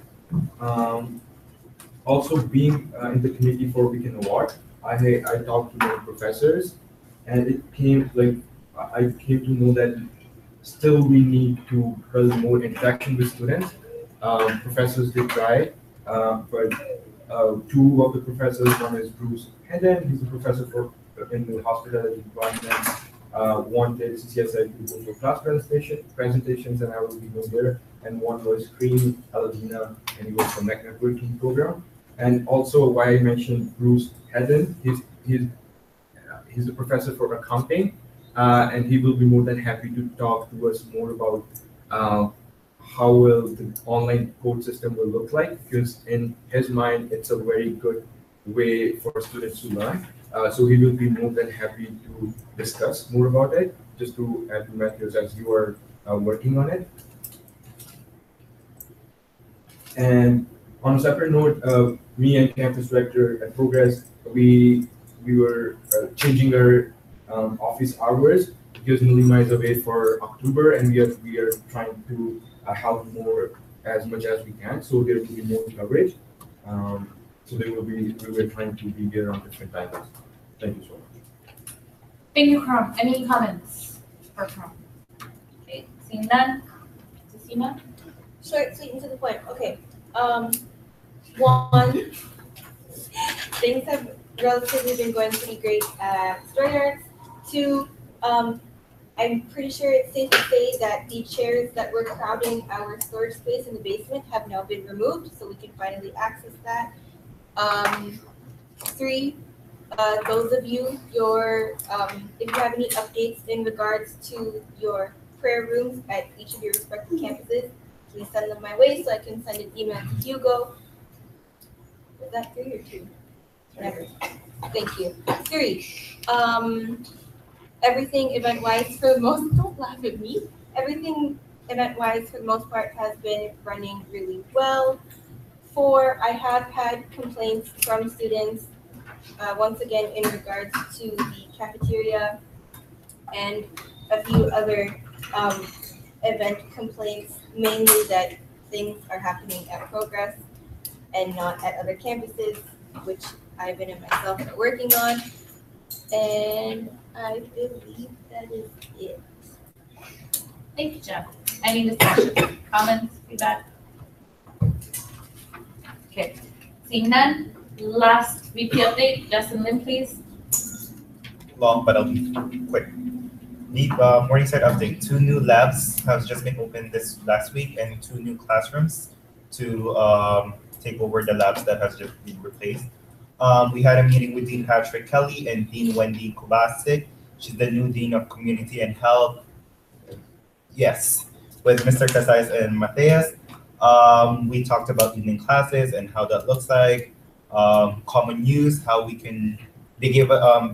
Also, being in the committee for Weekend Award, I talked to many professors, and it came like I came to know that still we need to build more interaction with students. Professors did try, but two of the professors, one is Bruce Hedden, he's a professor in the hospitality department, wanted CCSI to go for class presentations, and I will be going there. And one was Cream Aladina, and he was from networking program. And also, why I mentioned Bruce Hedden, he's a professor for accounting, and he will be more than happy to talk to us more about how will the online code system will look like, because in his mind, it's a very good way for students to learn. So he will be more than happy to discuss more about it, just to add to Matthews as you are working on it. And on a separate note, me and campus director at Progress, we were changing our office hours because Nilima is away for October, and we are trying to help more as much as we can. So there will be more coverage. So we were trying to be there on different times. Thank you so much. Thank you, Karam. Any comments for Karam? Okay, seeing none. Cecina? Short, sweet, and to the point. Okay. One, things have relatively been going pretty great at Storyarts. Two, I'm pretty sure it's safe to say that the chairs that were crowding our storage space in the basement have now been removed, so we can finally access that. Three, those of you, if you have any updates in regards to your prayer rooms at each of your respective campuses, please send them my way so I can send an email to Hugo. Was that 3 or 2? Whatever. Thank you. 3. Everything event-wise for the most, don't laugh at me. Everything event-wise for the most part has been running really well. 4, I have had complaints from students, once again in regards to the cafeteria and a few other event complaints, mainly that things are happening at Progress and not at other campuses, which I've been and myself are working on. And I believe that is it. Thank you, Jeff. Any discussion, comments, feedback? Okay, seeing none. Last VP update, Justin Lin, please. Long, but I'll be quick. The Morningside update. 2 new labs have just been opened this last week, and 2 new classrooms to take over the labs that has just been replaced. We had a meeting with Dean Patrick Kelly and Dean Wendy Kubasik. She's the new Dean of Community and Health. Yes, with Mr. Casais and Mateus. We talked about evening classes and how that looks like. Common use, how we can, they gave,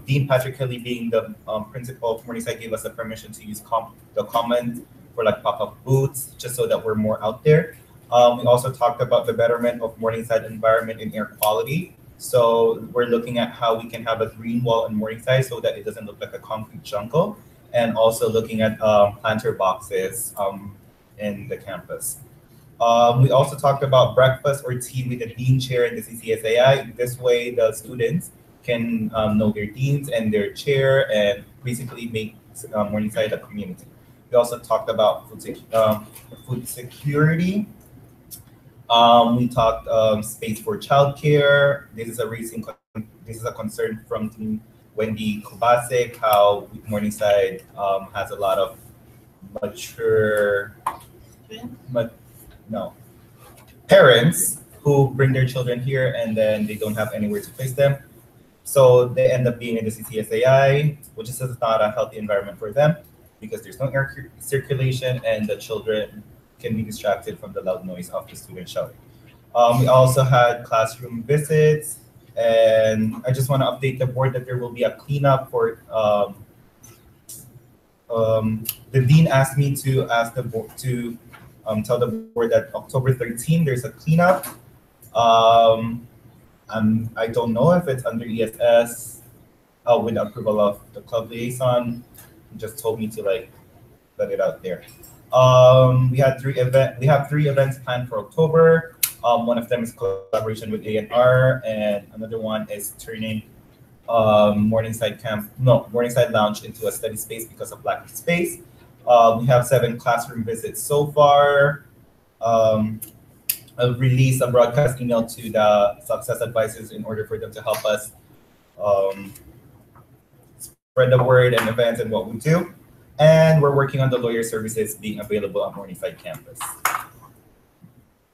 Dean Patrick Kelly being the principal of Morningside gave us the permission to use the common for like pop-up booths, just so that we're more out there. We also talked about the betterment of Morningside environment and air quality. So we're looking at how we can have a green wall in Morningside so that it doesn't look like a concrete jungle, and also looking at planter boxes in the campus. We also talked about breakfast or tea with the dean chair in the CCSAI. This way, the students can know their deans and their chair and basically make Morningside a community. We also talked about food security. We talked space for childcare. This is a concern from Dean Wendy Kubasik, how Morningside has a lot of mature, parents who bring their children here and then they don't have anywhere to place them. So they end up being in the CCSAI, which is not a healthy environment for them because there's no air circulation and the children can be distracted from the loud noise of the student shouting. We also had classroom visits, and I just want to update the board that there will be a cleanup for. The dean asked me to ask the board to tell the board that October 13 there's a cleanup. I don't know if it's under ESS with approval of the club liaison. He just told me to like let it out there. We have three events planned for October. One of them is collaboration with A&R, and another one is turning Morningside Lounge into a study space because of lack of space. We have 7 classroom visits so far. I'll release a broadcast email to the success advisors in order for them to help us spread the word and events and what we do. And we're working on the lawyer services being available on Morningside campus.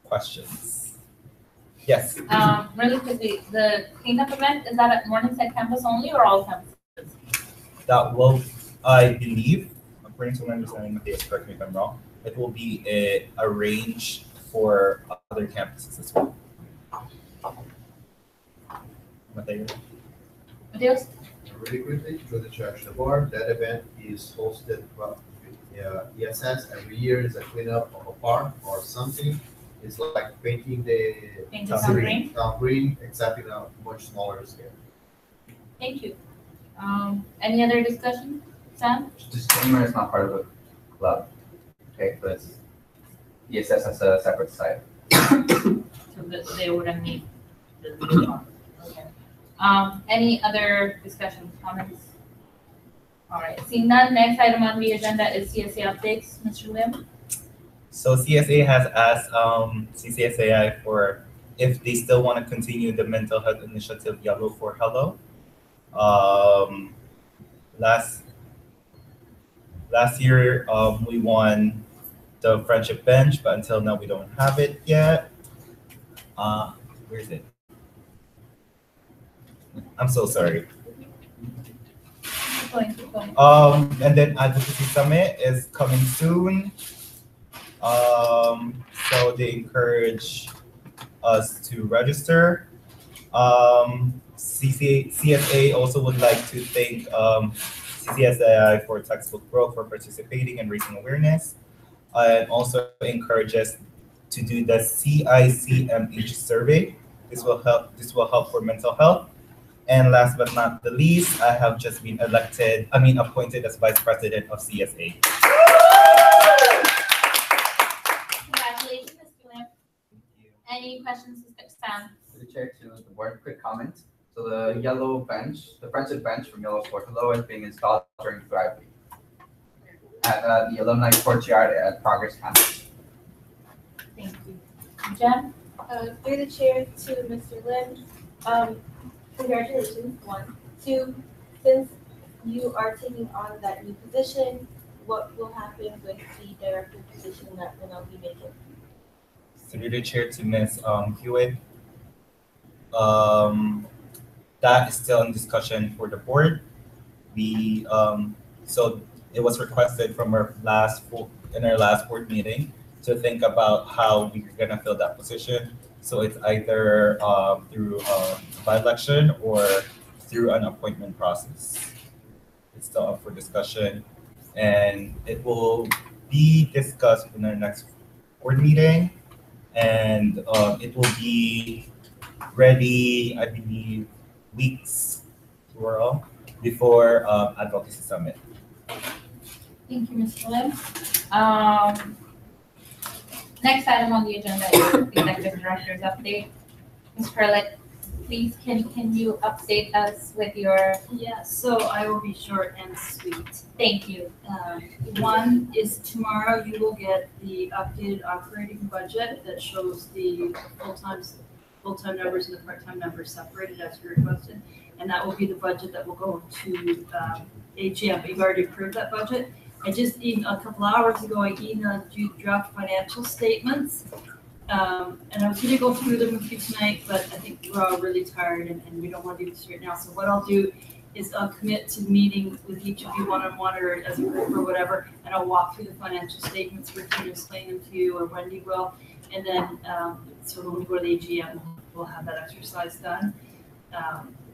Questions? Yes. Really quickly, the cleanup event, is that at Morningside campus only or all campuses? That will, I believe, according to my understanding, Matthias, correct me if I'm wrong, it will be arranged for other campuses as well. Matthias? Really quickly, through the chair of the board, that event is hosted by ESS. Every year is a cleanup of a park or something. It's like painting the town green, except in a much smaller scale. Thank you. Any other discussion? Sam? Disclaimer is not part of the club. Okay, but ESS has a separate site. So that they wouldn't need the okay. Any other discussions, comments? All right, seeing none, next item on the agenda is CSA updates. Mr. Lim? So CSA has asked CCSAI for if they still want to continue the mental health initiative Yellow for Hello. Last year we won the friendship bench, but until now we don't have it yet. Where is it? I'm so sorry. Keep going. And then Advocacy Summit is coming soon. So they encourage us to register. CSA also would like to thank CCSAI for Textbook Growth for participating and raising awareness, and also encourage us to do the CICMH survey. This will help for mental health. And last but not the least, I have just been appointed as Vice President of CSA. Congratulations, Mr. Lim. Any questions, Sam? To the chair, to the board, quick comment. So the yellow bench, the friendship bench from Yellow for Hello is being installed during Drive Week at the alumni courtyard at Progress Campus. Thank you. Jen? Through the chair to Mr. Lim, congratulations, 1. 2, since you are taking on that new position, what will happen with the director position that will now be vacant? Through the chair to Ms. Hewitt. That is still in discussion for the board. So it was requested from our last board meeting to think about how we're gonna fill that position. So it's either through by-election or through an appointment process. It's still up for discussion, and it will be discussed in our next board meeting, and it will be ready, I believe, weeks plural before Advocacy Summit. Thank you, Mr. Lim. Next item on the agenda is Executive Director's update. Ms. Hurlett, please can you update us with your? Yeah, so I will be short and sweet. Thank you. One is tomorrow you will get the updated operating budget that shows the full-time numbers and the part-time numbers separated as you requested. And that will be the budget that will go to AGM. We've already approved that budget. I just a couple hours ago, I emailed you draft financial statements. And I was going to go through them with you tonight, but I think we're all really tired and we don't want to do this right now. So what I'll do is I'll commit to meeting with each of you one-on-one or as a group or whatever, and I'll walk through the financial statements. We're going to explain them to you, or Wendy will. And then, so when we go to the AGM, we'll have that exercise done.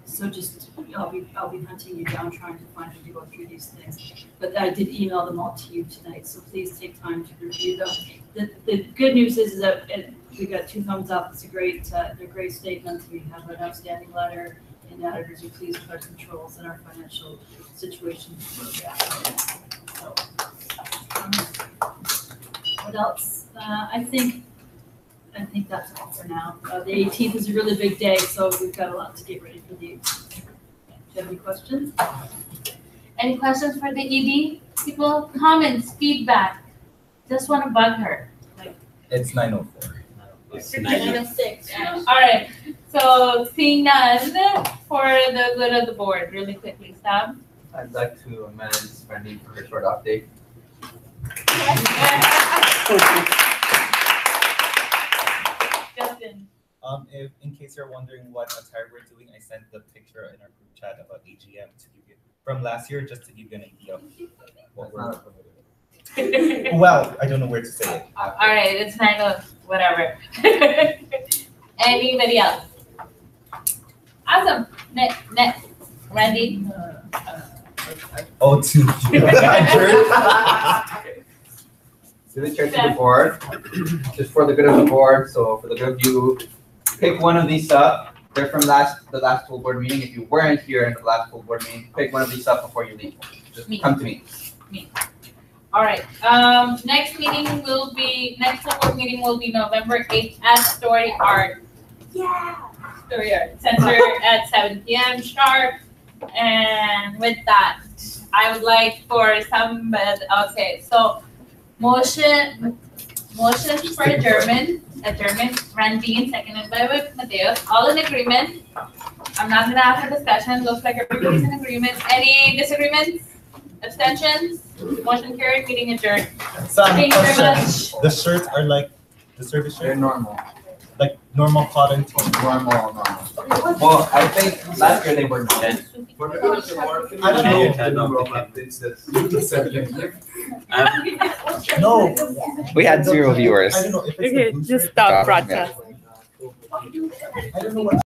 So just, I'll be hunting you down, trying to find you to go through these things. But I did email them all to you tonight, so please take time to review them. The good news is that we got 2 thumbs up. It's a great, they're great statements. We have an outstanding letter, and the auditors are pleased with our controls and our financial situation. So, what else? I think that's all for now. The 18th is a really big day, so we've got a lot to get ready for the 18th. Do you have any questions? Any questions for the ED? People, comments, feedback? Just want to bug her. It's 9:04. It's 9:06. All right. So seeing none, for the good of the board, really quickly, Stab. I'd like to amend spending for a short update. Justin. If in case you're wondering what attire we're doing, I sent the picture in our group chat about AGM to give you from last year, just to give you an idea of what we're doing. Well, I don't know where to say it. All right, it's kind of whatever. Anybody else? Awesome. Next. Randy. Oh, two. To the chair to the board, just for the good of the board, so for the good of you, pick one of these up. They're from the last full board meeting. If you weren't here in the last full board meeting, pick one of these up before you leave. Just come to me. All right. Next full board meeting will be November 8th at Story Art. Yeah. Story Art Center at 7 p.m. sharp. And with that, I would like for okay, so motion for adjournment, Randy, seconded by Mateos, all in agreement. I'm not gonna ask for discussion, looks like everybody's in agreement. Any disagreements, abstentions? Motion carried, meeting adjourned. Thank you very much. The shirts are like the service They're shirts, normal. like normal cotton tee. Normal. Well, I think last year they were not. I don't know. It's the No, We had 0 viewers. I don't know if it's Okay, the blue just shirt. stop Stop. broadcast. I don't know what